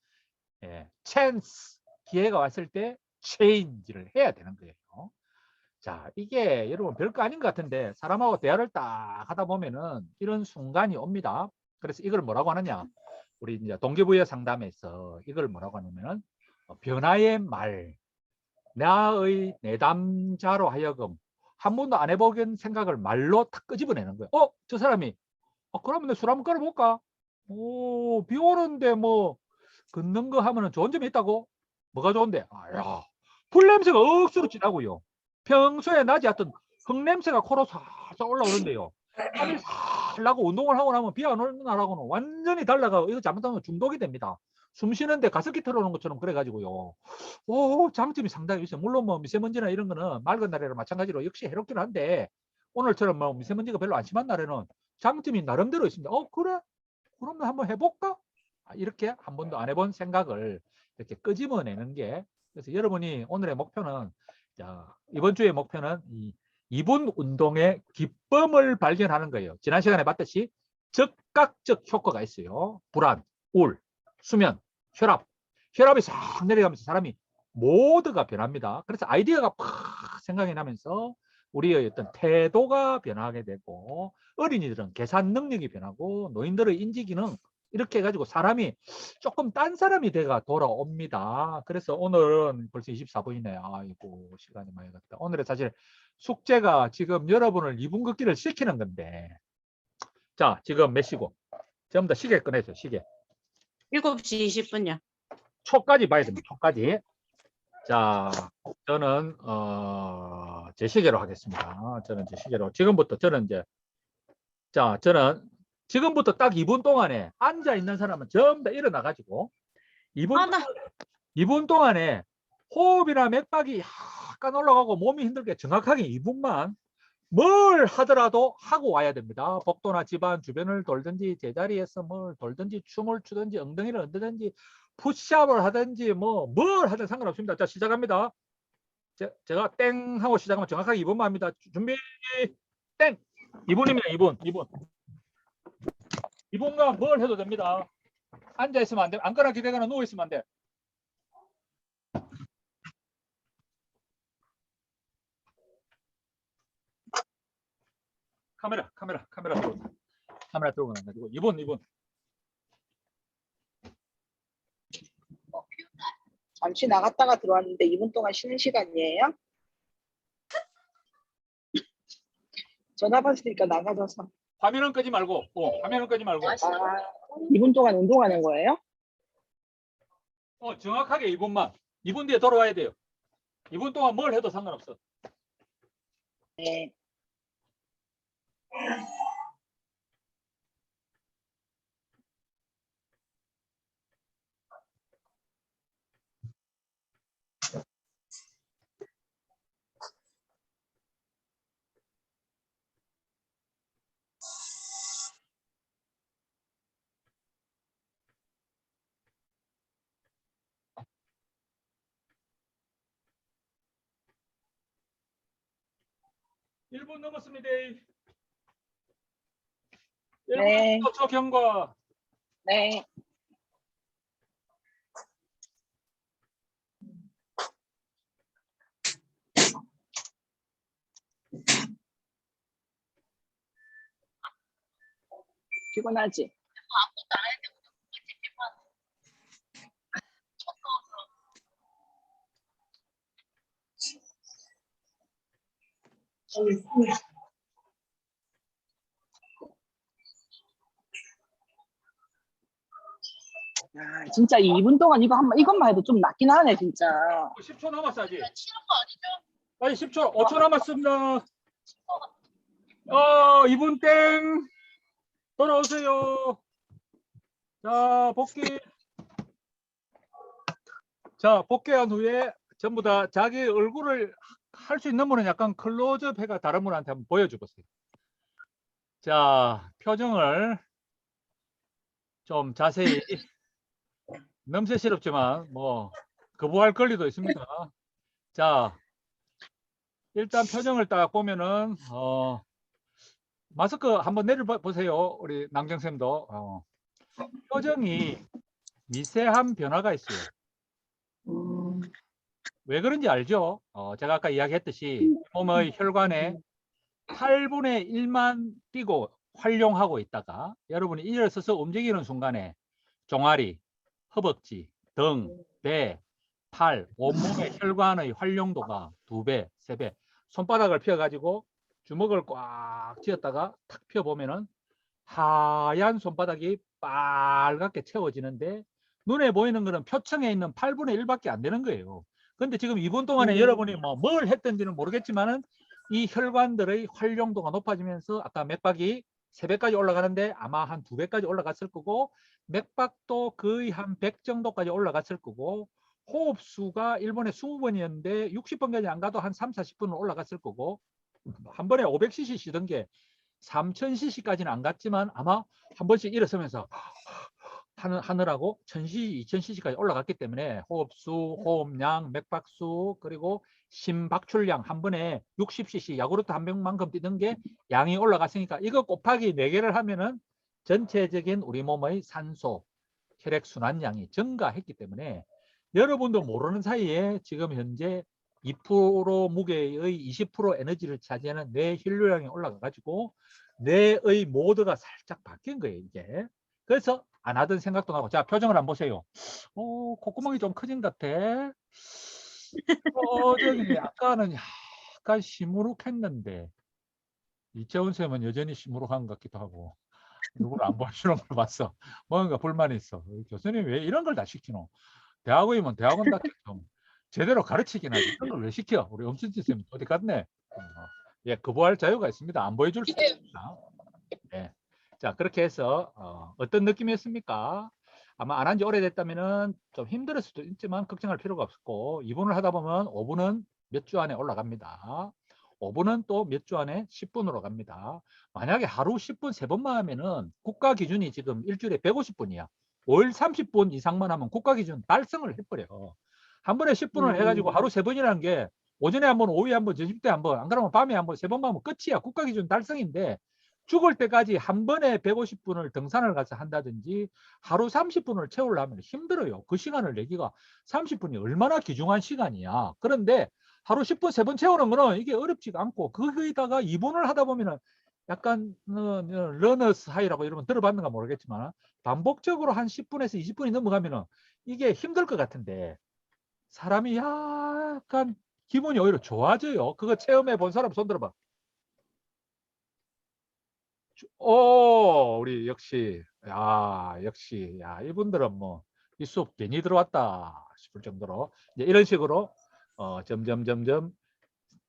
찬스 기회가 왔을 때 체인지를 해야 되는 거예요. 자, 이게 여러분 별거 아닌 것 같은데 사람하고 대화를 딱 하다 보면은 이런 순간이 옵니다. 그래서 이걸 뭐라고 하느냐? 우리 이제 동기부여 상담에서 이걸 뭐라고 하냐면은 변화의 말, 나의 내담자로 하여금 한 번도 안 해보긴 생각을 말로 탁 끄집어내는 거예요. 저 사람이 그러면 술 한번 끌어볼까? 오, 비 오는데 뭐 걷는 거 하면은 좋은 점이 있다고? 뭐가 좋은데? 야, 풀 냄새가 억수로 진하고요. 평소에 나지 않던 흙 냄새가 코로 살짝 올라오는데요. 땀이 살 나고 운동을 하고 나면 비 안 오는 날하고는 완전히 달라가고 이거 잘못하면 중독이 됩니다. 숨 쉬는데 가습기 틀어놓은 것처럼 그래가지고요. 오, 장점이 상당히 있어요. 물론 뭐 미세먼지나 이런 거는 맑은 날에는 마찬가지로 역시 해롭긴 한데 오늘처럼 뭐 미세먼지가 별로 안 심한 날에는 장점이 나름대로 있습니다. 그래? 그러면 한번 해볼까? 이렇게 한 번도 안 해본 생각을 이렇게 끄집어내는 게, 그래서 여러분이 오늘의 목표는, 자, 이번 주의 목표는 이 2분 운동의 기쁨을 발견하는 거예요. 지난 시간에 봤듯이 즉각적 효과가 있어요. 불안, 우울, 수면, 혈압이 싹 내려가면서 사람이 모두가 변합니다. 그래서 아이디어가 팍 생각이 나면서 우리의 어떤 태도가 변하게 되고, 어린이들은 계산 능력이 변하고, 노인들의 인지 기능, 이렇게 해가지고 사람이 조금 딴 사람이 돼가 돌아옵니다. 그래서 오늘은 벌써 24분이네. 아이고, 시간이 많이 갔다. 오늘은 사실 숙제가 지금 여러분을 2분 걷기를 시키는 건데, 자, 지금 몇 시고? 전부 다 시계 꺼내세요, 시계. 7시 20분요. 초까지 봐야 됩니다, 초까지. 자, 저는 제 시계로 하겠습니다. 저는 제 시계로. 지금부터 저는 이제, 자, 저는 지금부터 딱 2분 동안에 앉아 있는 사람은 전부 다 일어나 가지고 2분 동안에 호흡이나 맥박이 약간 올라가고 몸이 힘들게 정확하게 2분만 뭘 하더라도 하고 와야 됩니다. 복도나 집안 주변을 돌든지 제자리에서 뭘 돌든지 춤을 추든지 엉덩이를 흔들든지 푸시업을 하든지 뭘 하든 상관없습니다. 자, 시작합니다. 제가 땡 하고 시작하면 정확하게 2분만 합니다. 준비 땡. 2분입니다. 2분. 2분간 뭘 해도 됩니다. 앉아 있으면 안 돼. 앉거나 기대거나 누워 있으면 안 돼. 카메라 들고 나가지고 2분. 잠시 나갔다가 들어왔는데 2분 동안 쉬는 시간이에요? 전화 받으니까 나가져서. 화면은 끄지 말고. 화면은 끄지 말고. 2분 동안 운동하는 거예요? 정확하게 2분만. 2분 뒤에 돌아와야 돼요. 2분 동안 뭘 해도 상관없어. 네. 일 분 넘었습니다. 네. 1분 경과. 네. 피곤하지? 야, 진짜 2분 동안 이것만 해도 좀 낫긴 하네, 진짜. 10초 남았어 아직. 아니 10초, 5초 남았습니다. 2분 땡. 돌아오세요. 자, 복귀한 후에 전부 다 자기 얼굴을 할 수 있는 분은 약간 클로즈업 해가 다른 분한테 한번 보여주세요. 자, 표정을 좀 자세히, 넘새스럽지만 거부할 권리도 있습니다. 자, 일단 표정을 딱 보면은 마스크 한번 내려보세요. 우리 낭정쌤도. 표정이 미세한 변화가 있어요. 왜 그런지 알죠? 제가 아까 이야기했듯이 몸의 혈관에 8분의 1만 뛰고 활용하고 있다가 여러분이 일어서서 움직이는 순간에 종아리, 허벅지, 등, 배, 팔, 온몸의 혈관의 활용도가 2배, 3배. 손바닥을 펴가지고 주먹을 꽉 쥐었다가 탁 펴보면은 하얀 손바닥이 빨갛게 채워지는데 눈에 보이는 거는 표층에 있는 8분의 1밖에 안 되는 거예요. 근데 지금 2분 동안에 여러분이 뭘 했던지는 모르겠지만은 이 혈관들의 활용도가 높아지면서 아까 맥박이 3배까지 올라가는데 아마 한 2배까지 올라갔을 거고 맥박도 거의 한 100 정도까지 올라갔을 거고 호흡수가 일본에 20번이었는데 60번까지 안 가도 한 3, 40분은 올라갔을 거고 한 번에 500cc 쉬던 게 3000cc까지는 안 갔지만 아마 한 번씩 일어서면서 하느라고 1000cc, 2000cc까지 올라갔기 때문에 호흡수, 호흡량, 맥박수 그리고 심박출량 한 번에 60cc 야구르트 한 병만큼 뛰는 게 양이 올라갔으니까 이거 곱하기 4개를 하면은 전체적인 우리 몸의 산소, 혈액순환량이 증가했기 때문에 여러분도 모르는 사이에 지금 현재 2% 무게의 20% 에너지를 차지하는 뇌 혈류량이 올라가 가지고 뇌의 모드가 살짝 바뀐 거예요 이게. 그래서 안 하던 생각도 나고. 자, 표정을 한번 보세요. 콧구멍이 좀 커진 것 같아. 표정이 아까는 약간 시무룩했는데 이채원 쌤은 여전히 시무룩한 것 같기도 하고 누구를 안 보여주는 걸 봤어. 뭔가 불만이 있어. 교수님 왜 이런 걸 다 시키노? 대학원이면 대학원답게 좀 제대로 가르치긴 하지. 이런 걸 왜 시켜? 우리 엄춘지 쌤 어디 갔네? 예, 거부할 자유가 있습니다. 안 보여줄 수 있습니다. 예. 자, 그렇게 해서 어떤 느낌이었습니까? 아마 안 한 지 오래됐다면은 좀 힘들 수도 있지만 걱정할 필요가 없고 2분을 하다 보면 5분은 몇 주 안에 올라갑니다. 5분은 또 몇 주 안에 10분으로 갑니다. 만약에 하루 10분 3번만 하면은 국가 기준이 지금 일주일에 150분이야. 월 30분 이상만 하면 국가 기준 달성을 해버려. 한 번에 10분을 해가지고 하루 3번이라는 게 오전에 한 번, 오후에 한 번, 저녁 때 한 번, 안 그러면 밤에 한 번, 3번만 하면 끝이야. 국가 기준 달성인데 죽을 때까지 한 번에 150분을 등산을 가서 한다든지 하루 30분을 채우려면 힘들어요. 그 시간을 내기가 30분이 얼마나 귀중한 시간이야. 그런데 하루 10분 3번 채우는 거는 이게 어렵지가 않고 거기다가 2분을 하다 보면은 약간 러너스 하이라고 이러면 들어봤는가 모르겠지만 반복적으로 한 10분에서 20분이 넘어가면은 이게 힘들 것 같은데 사람이 약간 기분이 오히려 좋아져요. 그거 체험해 본 사람 손 들어봐. 우리 역시 이분들은 뭐 이 수업 괜히 들어왔다 싶을 정도로 이제 이런 식으로 점점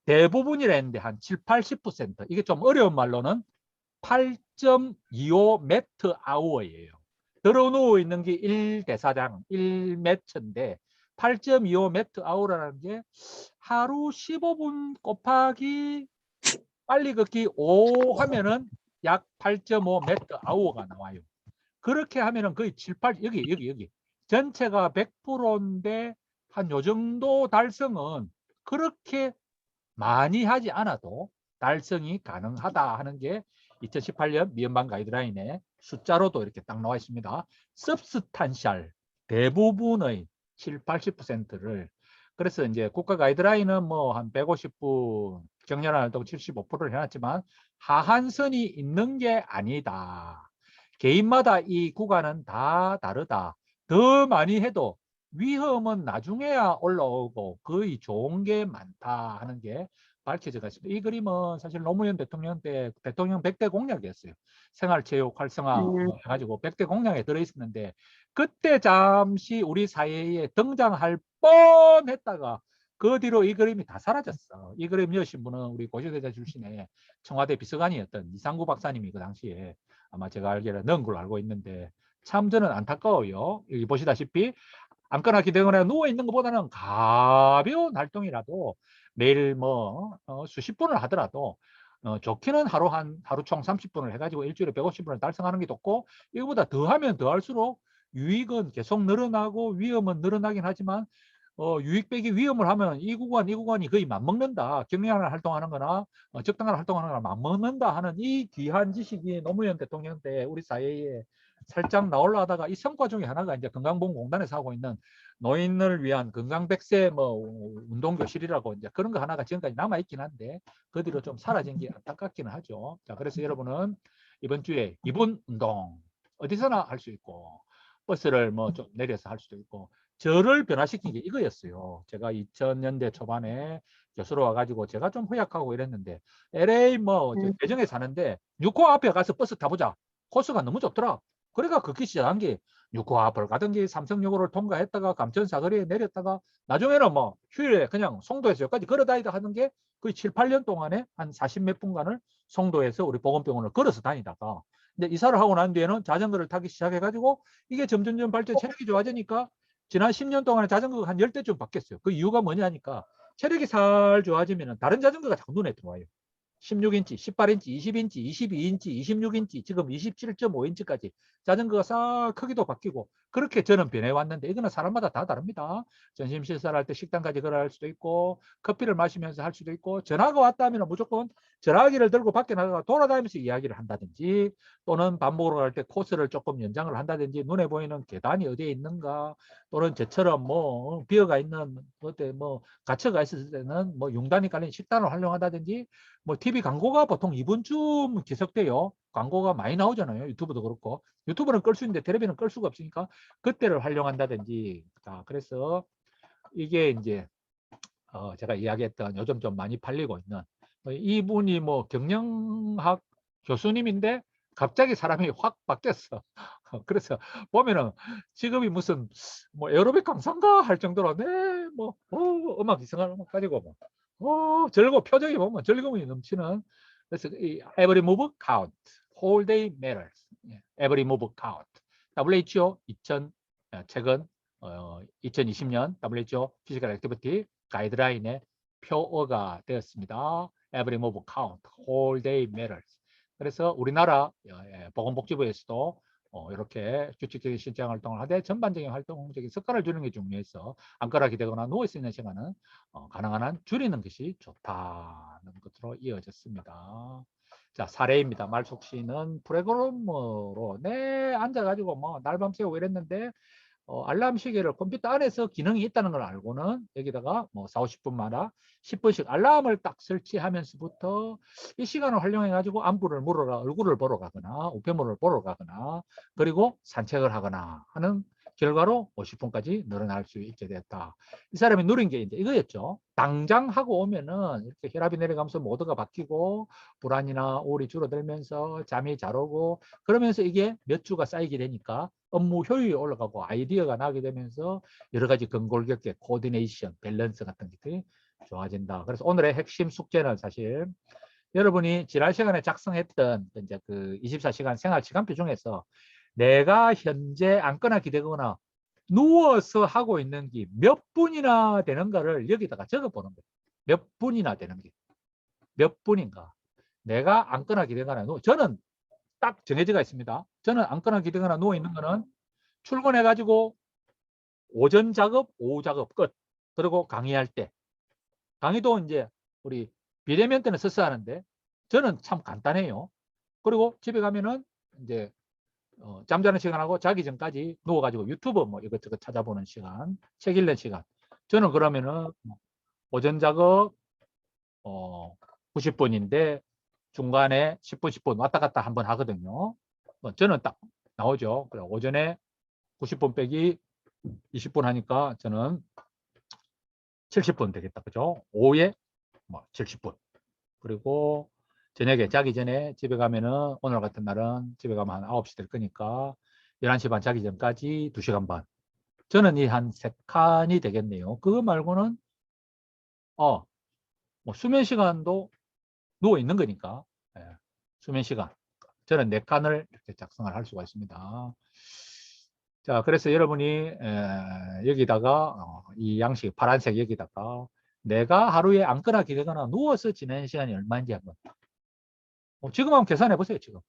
대부분이라 했는데 한 7, 80% 이게 좀 어려운 말로는 8.25 매트 아워예요. 들어누워 있는 게 1대사당 1매트인데 8.25 매트 아워라는 게 하루 15분 곱하기 빨리 걷기 5 하면은 약 8.5 매트 아워가 나와요. 그렇게 하면은 거의 7, 8 여기 전체가 100%인데 한 요 정도 달성은 그렇게 많이 하지 않아도 달성이 가능하다 하는 게 2018년 미연방 가이드라인에 숫자로도 이렇게 딱 나와 있습니다. substantial 대부분의 7, 80%를 그래서 이제 국가 가이드라인은 뭐 한 150분 정렬한 활동 75%를 해놨지만 하한선이 있는 게 아니다. 개인마다 이 구간은 다 다르다. 더 많이 해도 위험은 나중에야 올라오고 거의 좋은 게 많다 하는 게 밝혀져 있습니다. 이 그림은 사실 노무현 대통령 때 대통령 100대 공약이었어요. 생활체육 활성화 해가지고 100대 공약에 들어있었는데 그때 잠시 우리 사회에 등장할 뻔했다가 그 뒤로 이 그림이 다 사라졌어. 이 그림 여신 분은 우리 고시대자 출신의 청와대 비서관이었던 이상구 박사님이 그 당시에 아마 제가 알기로는 넣은 걸로 알고 있는데 참 저는 안타까워요. 여기 보시다시피 앉거나 기대거나 누워있는 것보다는 가벼운 활동이라도 매일 뭐 수십 분을 하더라도 좋기는 하루 총 30분을 해가지고 일주일에 150분을 달성하는 게 좋고 이거보다 더 하면 더 할수록 유익은 계속 늘어나고 위험은 늘어나긴 하지만 유익 빼기 위험을 하면 이 구간이 거의 맞먹는다. 경량을 활동하는 거나 적당한 활동하는 거나 맞먹는다 하는 이 귀한 지식이 노무현 대통령 때 우리 사회에 살짝 나올라 하다가 이 성과 중에 하나가 이제 건강보험공단에서 하고 있는 노인을 위한 건강백세 뭐 운동교실이라고 이제 그런 거 하나가 지금까지 남아 있긴 한데 그 뒤로 좀 사라진 게 안타깝기는 하죠. 자, 그래서 여러분은 이번 주에 2분 운동 어디서나 할 수 있고 버스를 뭐 좀 내려서 할 수도 있고 저를 변화시킨 게 이거였어요. 제가 2000년대 초반에 교수로 와가지고 제가 좀 허약하고 이랬는데 LA 뭐 대정에 사는데 뉴코 앞에 가서 버스 타보자. 코스가 너무 좋더라. 그래가 걷기 시작한 게 뉴코 앞을 가든지 삼성역으를 통과했다가 감천사거리에 내렸다가 나중에는 뭐 휴일에 그냥 송도에서 여기까지 걸어다니다 하는 게 거의 7, 8년 동안에 한 40 몇 분간을 송도에서 우리 보건병원을 걸어서 다니다가 근데 이사를 하고 난 뒤에는 자전거를 타기 시작해가지고 이게 점점점 발전 체력이 좋아지니까 지난 10년 동안에 자전거가 한 10대쯤 바뀌었어요. 그 이유가 뭐냐니까 체력이 살 좋아지면 다른 자전거가 자꾸 눈에 들어와요. 16인치, 18인치, 20인치, 22인치, 26인치, 지금 27.5인치까지 자전거가 싹 크기도 바뀌고 그렇게 저는 변해왔는데 이거는 사람마다 다 다릅니다. 전심 실사할 때 식당까지 걸어갈 수도 있고 커피를 마시면서 할 수도 있고 전화가 왔다 하면 무조건 전화기를 들고 밖에 나가서 돌아다니면서 이야기를 한다든지 또는 밥 먹으러 갈 때 코스를 조금 연장을 한다든지 눈에 보이는 계단이 어디에 있는가 또는 저처럼 뭐 비어가 있는 어때 뭐 갇혀가 있을 때는 뭐 융단이 깔린 식단을 활용한다든지 뭐 TV 광고가 보통 2분쯤 계속돼요. 광고가 많이 나오잖아요. 유튜브도 그렇고 유튜브는 끌 수 있는데 텔레비는 끌 수가 없으니까 그때를 활용한다든지 자 그래서 이게 이제 제가 이야기했던 요즘 좀 많이 팔리고 있는 이분이 뭐 경영학 교수님인데 갑자기 사람이 확 바뀌었어. 그래서 보면은 직업이 무슨 뭐 에어로빅 강사인가 할 정도로 네뭐 음악 이상한 음악 가지고 뭐 즐거워 표정이 보면 즐거움이 넘치는 그래서 이 every move count, whole day matters, every move count. WHO 2000 최근 2020년 WHO 피지컬 액티비티 가이드라인의 표어가 되었습니다. Every move count, whole day matters. 그래서 우리나라 보건복지부에서도 이렇게 규칙적인 실장 활동을 하되 전반적인 활동적인 습관을 주는 게 중요해서 앉거나 기대거나 누워 있는 시간은 가능한 한 줄이는 것이 좋다는 것으로 이어졌습니다. 자 사례입니다. 말숙 씨는 프로그래머로 앉아가지고 뭐 날밤 새고 이랬는데 알람 시계를 컴퓨터 안에서 기능이 있다는 걸 알고는 여기다가 뭐 4, 50분마다 10분씩 알람을 딱 설치하면서부터 이 시간을 활용해 가지고 안부를 물어라 얼굴을 보러 가거나 우편물을 보러 가거나 그리고 산책을 하거나 하는 결과로 50분까지 늘어날 수 있게 됐다. 이 사람이 누린 게 이제 이거였죠. 당장 하고 오면은 이렇게 혈압이 내려가면서 모두가 바뀌고 불안이나 우울이 줄어들면서 잠이 잘 오고 그러면서 이게 몇 주가 쌓이게 되니까 업무 효율이 올라가고 아이디어가 나게 되면서 여러 가지 근골격계, 코디네이션, 밸런스 같은 것들이 좋아진다. 그래서 오늘의 핵심 숙제는 사실 여러분이 지난 시간에 작성했던 이제 그 24시간 생활 시간표 중에서 내가 현재 앉거나 기대거나 누워서 하고 있는 게 몇 분이나 되는가를 여기다가 적어보는 거예요. 몇 분이나 되는 게. 몇 분인가. 내가 앉거나 기대거나 저는 딱 정해져가 있습니다. 저는 앉거나 기대거나 누워 있는 거는 출근해 가지고 오전 작업, 오후 작업 끝. 그리고 강의할 때. 강의도 이제 우리 비대면 때는 서서 하는데 저는 참 간단해요. 그리고 집에 가면은 이제 잠자는 시간하고 자기 전까지 누워 가지고 유튜브 뭐 이것저것 찾아보는 시간, 책 읽는 시간. 저는 그러면은 오전 작업 90분인데 중간에 10분, 10분 왔다 갔다 한번 하거든요. 저는 딱 나오죠. 그래, 오전에 90분 빼기 20분 하니까 저는 70분 되겠다. 그죠? 오후에 뭐 70분. 그리고 저녁에 자기 전에 집에 가면은 오늘 같은 날은 집에 가면 한 9시 될 거니까 11시 반 자기 전까지 2시간 반. 저는 이 한 3칸이 되겠네요. 그거 말고는 뭐 수면 시간도 누워 있는 거니까 수면 시간 저는 4칸을 이렇게 작성을 할 수가 있습니다. 자, 그래서 여러분이 여기다가 이 양식 파란색 여기다가 내가 하루에 앉거나 기대거나 누워서 지내는 시간이 얼마인지 한번 지금 한번 계산해 보세요. 지금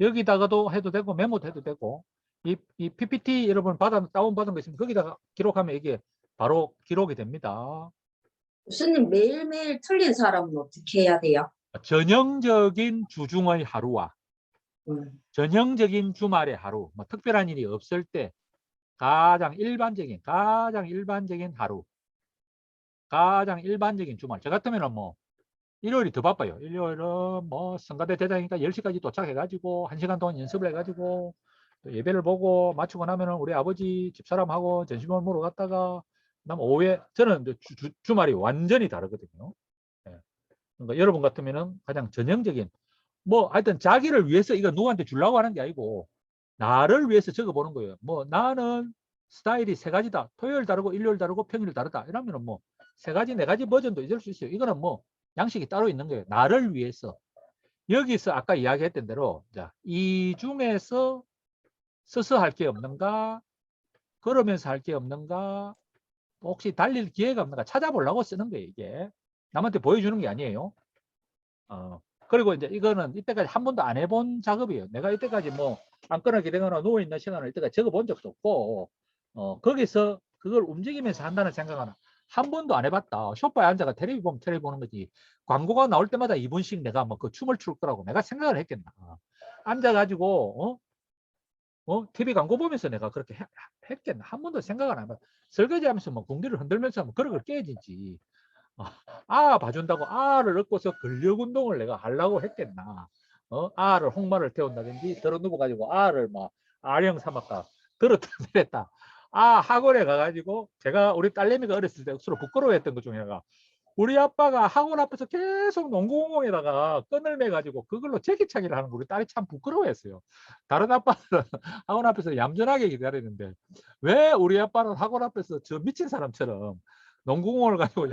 여기다가도 해도 되고 메모도 해도 되고 이 PPT 여러분 다운받은 거 있으면 거기다가 기록하면 이게 바로 기록이 됩니다. 교수님 매일매일 틀린 사람은 어떻게 해야 돼요? 전형적인 주중의 하루와 전형적인 주말의 하루, 뭐 특별한 일이 없을 때 가장 일반적인 하루, 가장 일반적인 주말. 저 같으면은 뭐 일요일이 더 바빠요. 일요일은 뭐 성가대 대장이니까 10시까지 도착해가지고 1시간 동안 연습을 해가지고 또 예배를 보고 마치고 나면은 우리 아버지 집사람하고 점심을 먹으러 갔다가 그다음 오후에 저는 이제 주말이 완전히 다르거든요. 예. 그러니까 여러분 같으면은 가장 전형적인 뭐 하여튼 자기를 위해서 이거 누구한테 주려고 하는 게 아니고 나를 위해서 적어보는 거예요. 뭐 나는 스타일이 3가지다. 토요일 다르고 일요일 다르고 평일 다르다. 이러면은 뭐 3가지, 4가지 버전도 있을 수 있어요. 이거는 뭐 양식이 따로 있는 거예요. 나를 위해서. 여기서 아까 이야기했던 대로 자, 이 중에서 서서 할 게 없는가? 걸으면서 할 게 없는가? 혹시 달릴 기회가 없는가? 찾아보려고 쓰는 거예요, 이게. 남한테 보여주는 게 아니에요. 그리고 이제 이거는 이때까지 한 번도 안 해본 작업이에요. 내가 이때까지 뭐 앉거나 기대거나 누워있는 시간을 이때까지 적어본 적도 없고, 거기서 그걸 움직이면서 한다는 생각은 한 번도 안 해봤다. 쇼파에 앉아가 텔레비 보면 텔레비 보는 거지. 광고가 나올 때마다 2분씩 내가 뭐 그 춤을 출 거라고 내가 생각을 했겠나. 앉아가지고, TV 광고 보면서 내가 그렇게 했겠나. 한 번도 생각을 안 해봤다. 설거지 하면서 뭐 공기를 흔들면서 뭐 그런 걸 깨지지. 봐준다고 아를 얻고서 근력 운동을 내가 하려고 했겠나. 아를 홍마를 태운다든지 들어 누워가지고 아를 막 아령 삼았다 들었다 내렸다. 학원에 가가지고 제가 우리 딸내미가 어렸을 때 억수로 부끄러워했던 것 중에 하나가 우리 아빠가 학원 앞에서 계속 농구공원에다가 끈을 매가지고 그걸로 제기차기를 하는 거 우리 딸이 참 부끄러워했어요. 다른 아빠는 학원 앞에서 얌전하게 기다리는데 왜 우리 아빠는 학원 앞에서 저 미친 사람처럼 농구공을 가지고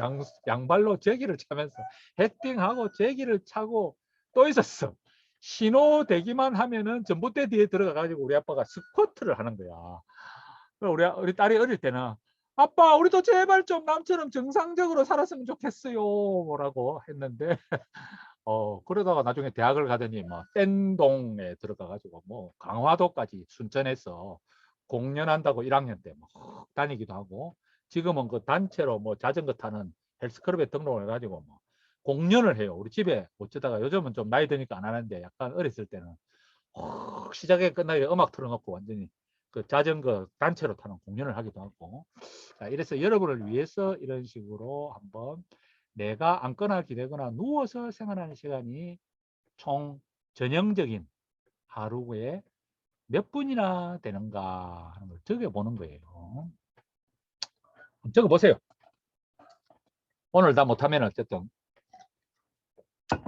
양발로 제기를 차면서 헤딩하고 제기를 차고 또 있었어. 신호 대기만 하면은 전봇대 뒤에 들어가 가지고 우리 아빠가 스쿼트를 하는 거야. 우리 딸이 어릴 때는 아빠 우리도 제발 좀 남처럼 정상적으로 살았으면 좋겠어요 뭐라고 했는데 그러다가 나중에 대학을 가더니 뭐 땡동에 들어가 가지고 뭐 강화도까지 순천에서 공연한다고 1학년 때 뭐 다니기도 하고 지금은 그 단체로 뭐 자전거 타는 헬스클럽에 등록을 해가지고 뭐 공연을 해요. 우리 집에 어쩌다가 요즘은 좀 나이 드니까 안 하는데 약간 어렸을 때는 시작에 끝나게 음악 틀어놓고 완전히 그 자전거 단체로 타는 공연을 하기도 하고. 자, 이래서 여러분을 위해서 이런 식으로 한번 내가 앉거나 기대거나 누워서 생활하는 시간이 총 전형적인 하루에 몇 분이나 되는가 하는 걸 적어보는 거예요. 적어보세요. 오늘 다 못하면 어쨌든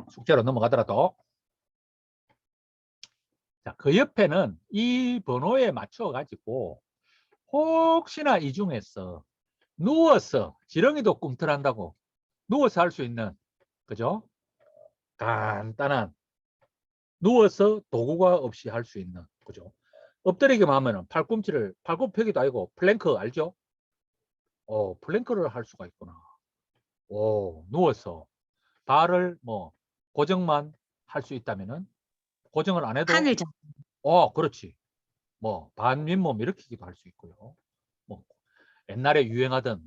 숙제로 넘어가더라도. 자, 그 옆에는 이 번호에 맞춰 가지고 혹시나 이 중에서 누워서 지렁이도 꿈틀한다고 누워서 할 수 있는 그죠? 간단한 누워서 도구가 없이 할 수 있는 그죠? 엎드리기만 하면은 팔꿈치펴기도 아니고 플랭크 알죠? 플랭크를 할 수가 있구나. 누워서 발을 뭐 고정만 할 수 있다면은 고정을 안 해도 하늘 장. 그렇지. 뭐 반윗몸 일으키기도 할 수 있고요. 뭐 옛날에 유행하던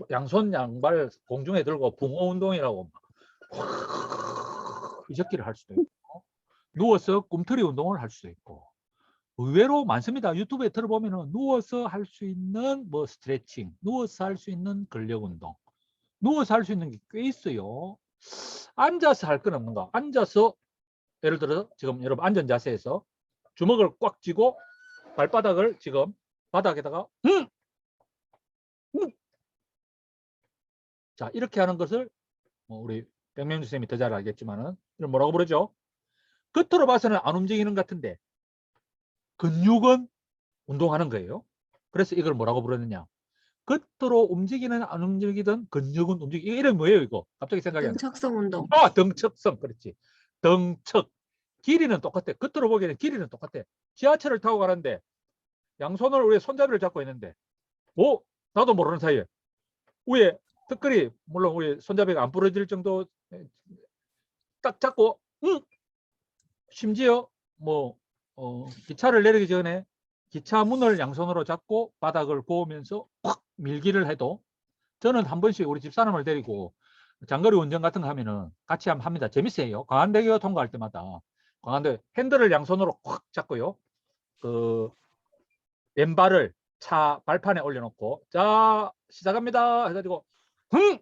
양손 양발 공중에 들고 붕어 운동이라고 휘젓기를 할 수도 있고 누워서 꿈틀이 운동을 할 수도 있고 의외로 많습니다. 유튜브에 들어보면 누워서 할 수 있는 뭐 스트레칭, 누워서 할 수 있는 근력 운동, 누워서 할 수 있는 게 꽤 있어요. 앉아서 할 건 없는가? 앉아서 예를 들어 지금 여러분 앉은 자세에서 주먹을 꽉 쥐고 발바닥을 지금 바닥에다가 자 이렇게 하는 것을 우리 백명주 선생님이 더 잘 알겠지만은 이걸 뭐라고 부르죠? 겉으로 봐서는 안 움직이는 것 같은데 근육은 운동하는 거예요. 그래서 이걸 뭐라고 부르느냐? 겉으로 움직이는 안 움직이든 근육은 움직이. 이름 뭐예요 이거? 갑자기 생각이 안 나. 등척성 운동. 등척성. 그렇지. 등척. 길이는 똑같아. 겉으로 보기에는 길이는 똑같아. 지하철을 타고 가는데 양손을 우리 손잡이를 잡고 있는데 나도 모르는 사이에 위에 특별히 물론 우리 손잡이가 안 부러질 정도 딱 잡고 심지어 뭐 기차를 내리기 전에 기차 문을 양손으로 잡고 바닥을 보면서 확 밀기를 해도 저는 한 번씩 우리 집사람을 데리고 장거리 운전 같은 거 하면은 같이 한번 합니다. 재밌어요. 광안대교 통과할 때마다 강한데 핸들을 양손으로 확 잡고요. 그 왼발을 차 발판에 올려놓고 자 시작합니다 해가지고 흥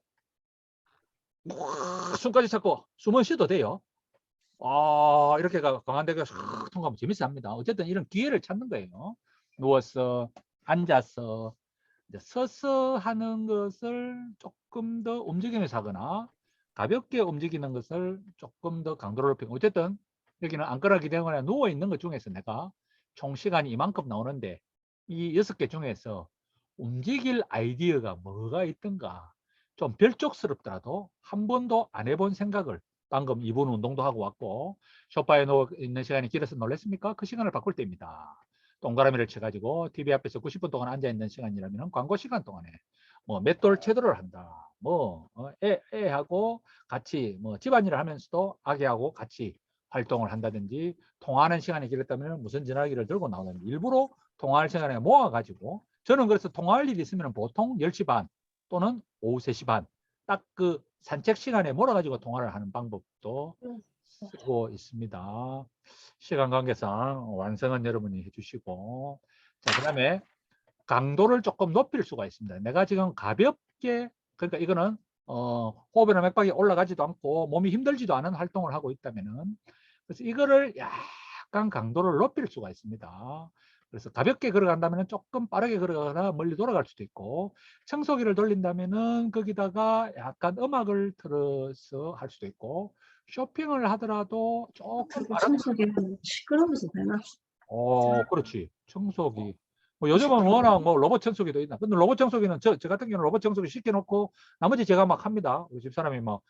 숨까지 잡고 숨은 쉬어도 돼요. 이렇게 강한대가 싹 통과하면 재밌어 합니다. 어쨌든 이런 기회를 찾는 거예요. 누워서 앉아서 이제 서서 하는 것을 조금 더 움직이면서 하거나 가볍게 움직이는 것을 조금 더 강도를 높이고 어쨌든 여기는 앉거나 기대거나 누워 있는 것 중에서 내가 총 시간이 이만큼 나오는데 이 6개 중에서 움직일 아이디어가 뭐가 있던가 좀 별쪽스럽더라도 한 번도 안 해본 생각을 방금 2분 운동도 하고 왔고 소파에 누워 있는 시간이 길어서 놀랐습니까? 그 시간을 바꿀 때입니다. 동그라미를 쳐가지고 TV 앞에서 90분 동안 앉아있는 시간이라면 광고 시간 동안에 뭐 맷돌 채도를 한다. 뭐 애하고 같이 뭐 집안일을 하면서도 아기하고 같이 활동을 한다든지 통화하는 시간이 길었다면 무슨 전화기를 들고 나오는 일부러 통화할 시간에 모아가지고 저는 그래서 통화할 일이 있으면 보통 10시 반 또는 오후 3시 반 딱 그 산책 시간에 몰아가지고 통화를 하는 방법도 쓰고 있습니다. 시간 관계상 완성은 여러분이 해주시고 자 그다음에 강도를 조금 높일 수가 있습니다. 내가 지금 가볍게 그러니까 이거는 호흡이나 맥박이 올라가지도 않고 몸이 힘들지도 않은 활동을 하고 있다면은 그래서 이거를 약간 강도를 높일 수가 있습니다. 그래서 가볍게 걸어간다면 조금 빠르게 걸어가거나 멀리 돌아갈 수도 있고 청소기를 돌린다면은 거기다가 약간 음악을 틀어서 할 수도 있고 쇼핑을 하더라도 조금 빠르게 청소기는 시끄러워서 되나? 그렇지. 청소기. 뭐 요즘은 워낙 뭐 로봇 청소기도 있나. 근데 로봇 청소기는 저 같은 경우는 로봇 청소기 시켜놓고 나머지 제가 막 합니다. 우리 집사람이 막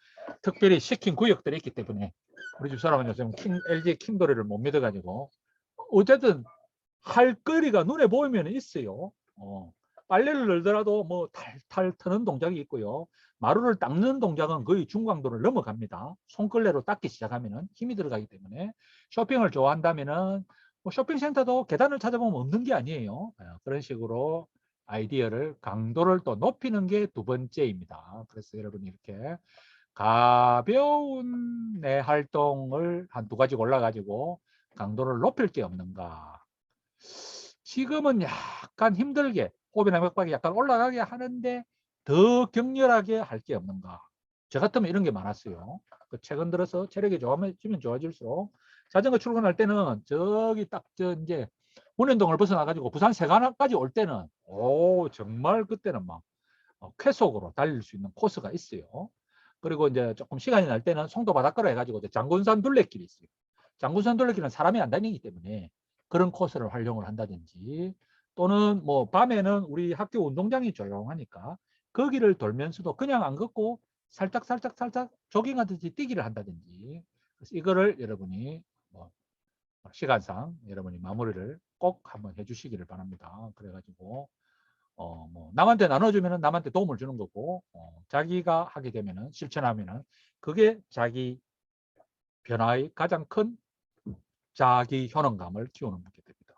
특별히 시킨 구역들이 있기 때문에 우리 집사람은 요즘 LG 킹도리를 못 믿어가지고 어쨌든 할 거리가 눈에 보이면 있어요. 빨래를 널더라도 뭐 탈탈 트는 동작이 있고요. 마루를 닦는 동작은 거의 중강도를 넘어갑니다. 손걸레로 닦기 시작하면 힘이 들어가기 때문에 쇼핑을 좋아한다면은 뭐 쇼핑센터도 계단을 찾아보면 없는 게 아니에요. 그런 식으로 아이디어를 강도를 또 높이는 게 두 번째입니다. 그래서 여러분이 이렇게 가벼운 내 활동을 한 두 가지 골라가지고 강도를 높일 게 없는가. 지금은 약간 힘들게 호흡이나 맥박이 약간 올라가게 하는데 더 격렬하게 할 게 없는가. 저 같으면 이런 게 많았어요. 최근 들어서 체력이 좋아지면 좋아질수록 자전거 출근할 때는 저기 딱 이제 문현동을 벗어나 가지고 부산 세관까지 올 때는 정말 그때는 막 쾌속으로 달릴 수 있는 코스가 있어요. 그리고 이제 조금 시간이 날 때는 송도 바닷가로 해가지고 장군산 둘레길이 있어요. 장군산 둘레길은 사람이 안 다니기 때문에 그런 코스를 활용을 한다든지 또는 뭐 밤에는 우리 학교 운동장이 조용하니까 거기를 돌면서도 그냥 안 걷고 살짝 조깅하듯이 뛰기를 한다든지 그래서 이거를 여러분이 뭐 시간상 여러분이 마무리를 꼭 한번 해주시기를 바랍니다. 그래가지고 뭐 남한테 나눠주면은 남한테 도움을 주는 거고 자기가 하게 되면은 실천하면은 그게 자기 변화의 가장 큰 자기 효능감을 키우는 게 됩니다.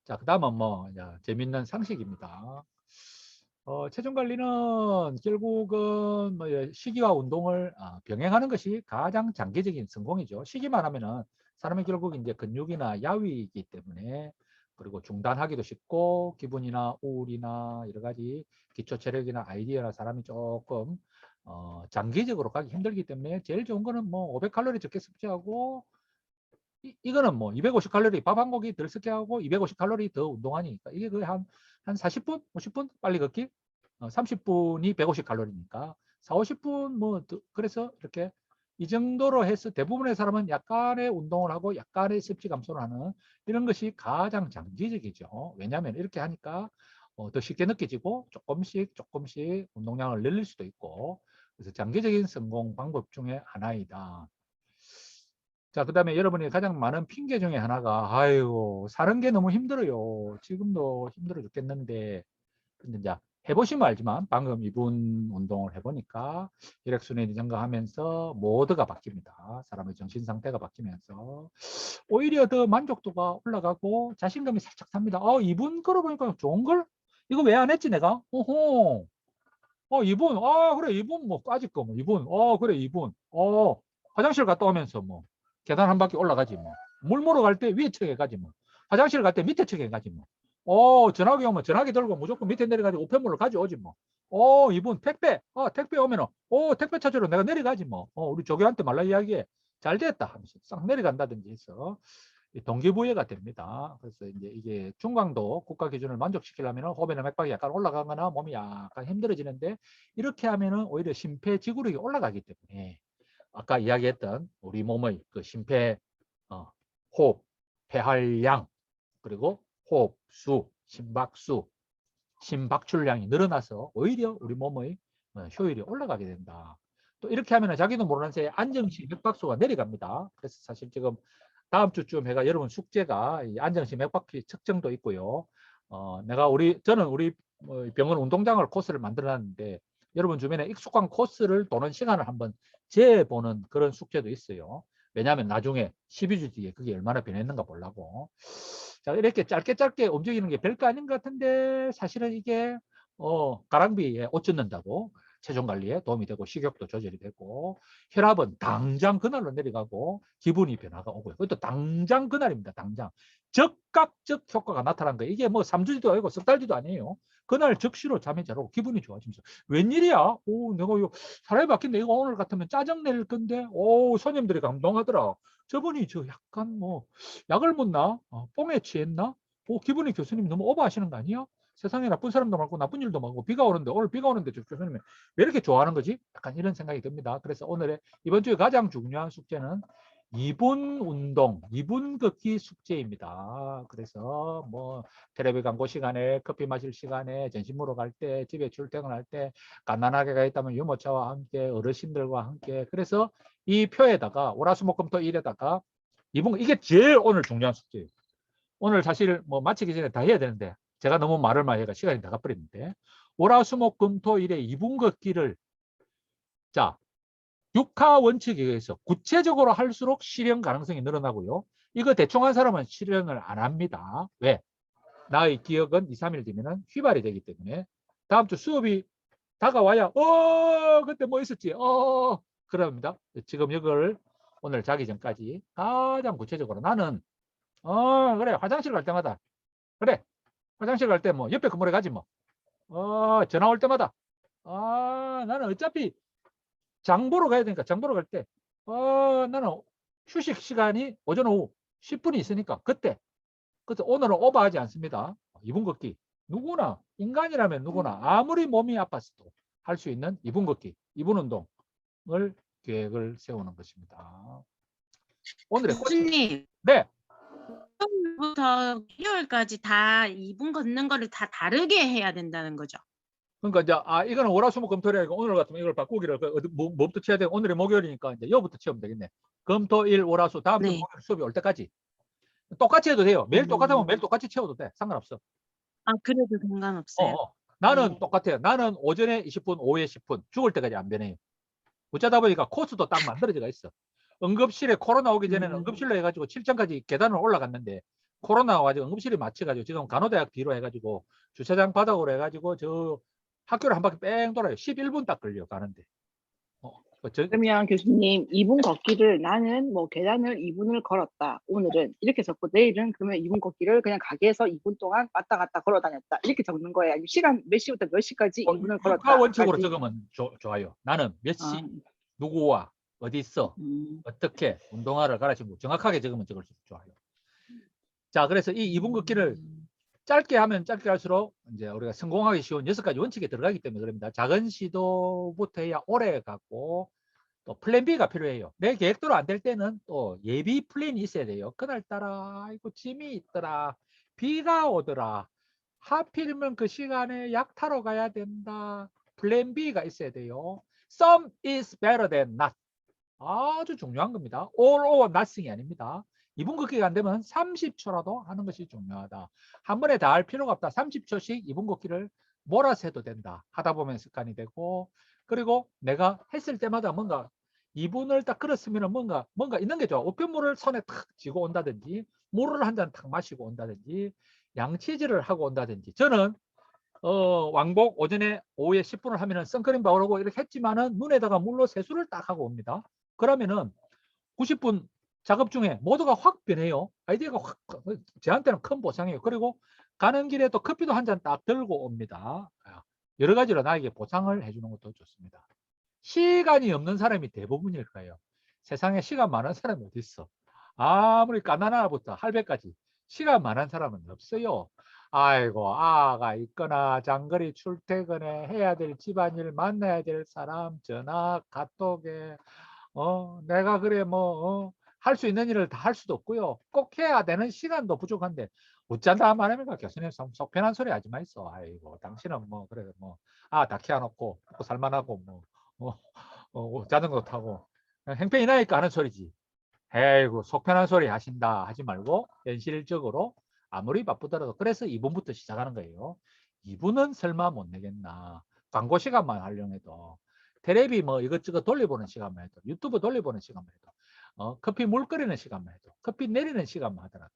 자, 그 다음은 뭐 재밌는 상식입니다. 체중 관리는 결국은 뭐 식이와 운동을 병행하는 것이 가장 장기적인 성공이죠. 쉬기만 하면은 사람이 결국 이제 근육이나 야위이기 때문에 그리고 중단하기도 쉽고 기분이나 우울이나 여러 가지 기초 체력이나 아이디어나 사람이 조금 장기적으로 가기 힘들기 때문에 제일 좋은 거는 뭐 500칼로리 적게 섭취하고 이거는 뭐 250칼로리 밥 한 고기 덜 섭취하고 250칼로리 더 운동하니까 이게 거의 한 40분, 50분 빨리 걷기 30분이 150칼로리니까 4, 50분 뭐 그래서 이렇게 이 정도로 해서 대부분의 사람은 약간의 운동을 하고 약간의 섭취 감소를 하는 이런 것이 가장 장기적이죠. 왜냐하면 이렇게 하니까 더 쉽게 느껴지고 조금씩 운동량을 늘릴 수도 있고 그래서 장기적인 성공 방법 중에 하나이다. 자, 그 다음에 여러분이 가장 많은 핑계 중에 하나가 아이고 사는 게 너무 힘들어요. 지금도 힘들어 죽겠는데 근데 이제 해보시면 알지만 방금 2분 운동을 해보니까 혈액순환이 증가하면서 모두가 바뀝니다. 사람의 정신 상태가 바뀌면서 오히려 더 만족도가 올라가고 자신감이 살짝 삽니다. 2분 걸어보니까 좋은걸? 이거 왜 안 했지 내가? 오호. 2분. 그래 2분 뭐 까짓 거 뭐 2분. 그래 2분. 화장실 갔다 오면서 뭐 계단 한 바퀴 올라가지 뭐. 물 먹으러 갈 때 위에 척에 가지 뭐. 화장실 갈 때 밑에 척에 가지 뭐. 전화기 오면 전화기 들고 무조건 밑에 내려가지고 우편물을 가져오지 뭐. 이분 택배, 택배 오면은, 택배 찾으러 내가 내려가지 뭐. 우리 조교한테 말라 이야기해. 잘 됐다 하면서 싹 내려간다든지 해서 동기부여가 됩니다. 그래서 이제 이게 중강도 국가 기준을 만족시키려면 호흡이나 맥박이 약간 올라가거나 몸이 약간 힘들어지는데 이렇게 하면은 오히려 심폐지구력이 올라가기 때문에 아까 이야기했던 우리 몸의 그 심폐, 호흡, 폐활량, 그리고 호흡수, 심박수, 심박출량이 늘어나서 오히려 우리 몸의 효율이 올라가게 된다. 또 이렇게 하면 자기도 모르는 새에 안정시 맥박수가 내려갑니다. 그래서 사실 지금 다음 주쯤 해가 여러분 숙제가 이 안정시 맥박수 측정도 있고요. 저는 우리 병원 운동장을 코스를 만들어 놨는데 여러분 주변에 익숙한 코스를 도는 시간을 한번 재보는 그런 숙제도 있어요. 왜냐하면 나중에 12주 뒤에 그게 얼마나 변했는가 보려고. 자, 이렇게 짧게 움직이는 게 별거 아닌 것 같은데 사실은 이게 가랑비에 옷 젖는다고 체중 관리에 도움이 되고 식욕도 조절이 되고 혈압은 당장 그날로 내려가고 기분이 변화가 오고요. 그것도 당장 그날입니다. 당장. 즉각적 효과가 나타난 거예요. 이게 뭐 3주도 아니고 석 달도 아니에요. 그날 즉시로 잠이 잘 오고 기분이 좋아지면서 웬일이야? 내가 이거 사람이 바뀐데 이거 오늘 같으면 짜증 낼 건데 손님들이 감동하더라. 저분이 저 약간 뭐 약을 먹나? 뽕에 취했나? 기분이 교수님 너무 오버하시는 거 아니야? 세상에 나쁜 사람도 많고 나쁜 일도 많고 비가 오는데 오늘 비가 오는데 저 교수님이 왜 이렇게 좋아하는 거지? 약간 이런 생각이 듭니다. 그래서 오늘의 이번 주에 가장 중요한 숙제는 2분 운동, 2분 걷기 숙제입니다. 그래서 뭐 텔레비 광고 시간에 커피 마실 시간에 점심 먹으러 갈 때 집에 출퇴근할 때 갓난아기가 있다면 유모차와 함께 어르신들과 함께 그래서 이 표에다가 월화수목금토일에다가 2분 이게 제일 오늘 중요한 숙제예요. 오늘 사실 뭐 마치기 전에 다 해야 되는데 제가 너무 말을 많이 해가 시간이 다 가버렸는데 월화수목금토일에 2분 걷기를 자 육하 원칙에 의해서 구체적으로 할수록 실현 가능성이 늘어나고요. 이거 대충 한 사람은 실현을 안 합니다. 왜? 나의 기억은 2, 3일 뒤면 휘발이 되기 때문에 다음 주 수업이 다가와야 그때 뭐 있었지? 그럽니다. 지금 이걸 오늘 자기 전까지 가장 구체적으로 나는 그래 화장실 갈 때마다 그래 화장실 갈 때 뭐 옆에 건물에 가지 뭐 전화 올 때마다 나는 어차피 장 보러 가야 되니까 장 보러 갈 때 나는 휴식 시간이 오전 오후 10분이 있으니까 그때 그래서 오늘은 오버하지 않습니다. 2분 걷기 누구나 인간이라면 누구나 아무리 몸이 아팠어도 할 수 있는 2분 걷기 2분 운동을 계획을 세우는 것입니다. 오늘의 교수님, 네. 부터 일요일까지 다 2분 걷는 거를 다 다르게 해야 된다는 거죠. 그러니까 이제 이거는 월화수목금토일이니까 오늘 같으면 이걸 바꾸기를 뭐부터 쳐야 되고 오늘이 목요일이니까 이제 여부터 치면 되겠네. 금토일 월화수 다음 주 네. 목요일 수업이 올 때까지 똑같이 해도 돼요. 매일 똑같으면 매일 똑같이 채워도 돼. 상관없어. 그래도 상관없어요. 나는 네. 똑같아요. 나는 오전에 20분, 오후에 10분 죽을 때까지 안 변해요. 어쩌다 보니까 코스도 딱 만들어져가 있어. 응급실에 코로나 오기 전에는 응급실로 해가지고 7층까지 계단을 올라갔는데 코로나 와가지고 응급실이 맞춰가지고 지금 간호대학 뒤로 해가지고 주차장 바닥으로 해가지고 저 학교를 한 바퀴 뺑 돌아요. 11분 딱 걸려 가는데. 그러면 교수님 2분 걷기를 나는 뭐 계단을 2분을 걸었다. 오늘은 이렇게 적고 내일은 그러면 2분 걷기를 그냥 가게에서 2분 동안 왔다 갔다 걸어 다녔다. 이렇게 적는 거예요. 아니면 시간 몇 시부터 몇 시까지 2분을 걸었다. 국가 원칙으로 적으면 좋아요. 나는 몇 시, 누구와 어디 있어, 어떻게 운동화를 갈아신고 정확하게 적으면 적을 수 좋아요. 자, 그래서 이 2분 걷기를 짧게 하면 짧게 할수록 이제 우리가 성공하기 쉬운 6가지 원칙에 들어가기 때문에 그럽니다. 작은 시도부터 해야 오래 가고 또 플랜 B가 필요해요. 내 계획대로 안 될 때는 또 예비 플랜이 있어야 돼요. 그날따라 이거 짐이 있더라. 비가 오더라. 하필이면 그 시간에 약 타러 가야 된다. 플랜 B가 있어야 돼요. Some is better than not. 아주 중요한 겁니다. All or nothing이 아닙니다. 2분 걷기가 안 되면 30초라도 하는 것이 중요하다. 한 번에 다 할 필요가 없다. 30초씩 2분 걷기를 몰아서 해도 된다. 하다 보면 습관이 되고 그리고 내가 했을 때마다 뭔가 2분을 딱 걸었으면 뭔가 있는 게 좋아. 우편물을 손에 탁 쥐고 온다든지 물을 한 잔 탁 마시고 온다든지 양치질을 하고 온다든지 저는 왕복 오전에 오후에 10분을 하면은 선크림 바르고 이렇게 했지만은 눈에다가 물로 세수를 딱 하고 옵니다. 그러면은 90분 작업 중에 모두가 확 변해요. 아이디어가 확, 저한테는 큰 보상이에요. 그리고 가는 길에 또 커피도 한 잔 딱 들고 옵니다. 여러 가지로 나에게 보상을 해주는 것도 좋습니다. 시간이 없는 사람이 대부분일 거예요. 세상에 시간 많은 사람이 어디 있어? 아무리 가난하부터 할배까지 시간 많은 사람은 없어요. 아이고, 아가 있거나 장거리 출퇴근에 해야 될 집안일, 만나야 될 사람, 전화, 카톡에 내가 그래 뭐 할 수 있는 일을 다 할 수도 없고요. 꼭 해야 되는 시간도 부족한데 어쩐다 말합니까? 교수님 속 편한 소리 하지 마있어. 아이고, 당신은 뭐 그래 다 키워놓고 먹고 살만하고 자전거 타고 행편이 나니까 하는 소리지. 에이구, 속 편한 소리 하신다 하지 말고 현실적으로 아무리 바쁘더라도, 그래서 2분부터 시작하는 거예요. 2분은 설마 못 내겠나. 광고 시간만 활용해도, 텔레비 뭐 이것저것 돌려보는 시간만 해도, 유튜브 돌려보는 시간만 해도, 커피 물 끓이는 시간만 해도, 커피 내리는 시간만 하더라도,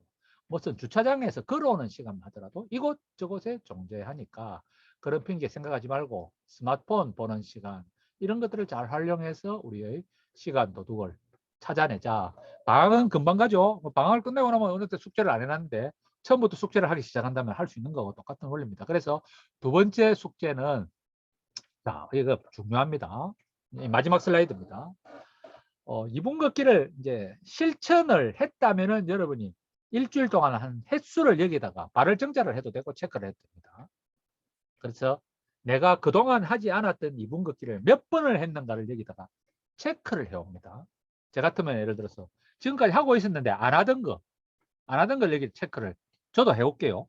무슨 주차장에서 걸어오는 시간만 하더라도 이곳저곳에 존재하니까 그런 핑계 생각하지 말고 스마트폰 보는 시간, 이런 것들을 잘 활용해서 우리의 시간 도둑을 찾아내자. 방학은 금방 가죠. 방학을 끝내고 나면 어느 때 숙제를 안 해놨는데 처음부터 숙제를 하기 시작한다면 할 수 있는 거고 똑같은 원리입니다. 그래서 두 번째 숙제는, 자, 이거 중요합니다. 마지막 슬라이드입니다. 2분 걷기를 이제 실천을 했다면은 여러분이 일주일 동안 한 횟수를 여기다가 발을 정자를 해도 되고 체크를 해도 됩니다. 그래서 내가 그동안 하지 않았던 2분 걷기를 몇 번을 했는가를 여기다가 체크를 해옵니다. 저 같으면 예를 들어서 지금까지 하고 있었는데 안 하던 걸 여기 체크를 저도 해올게요.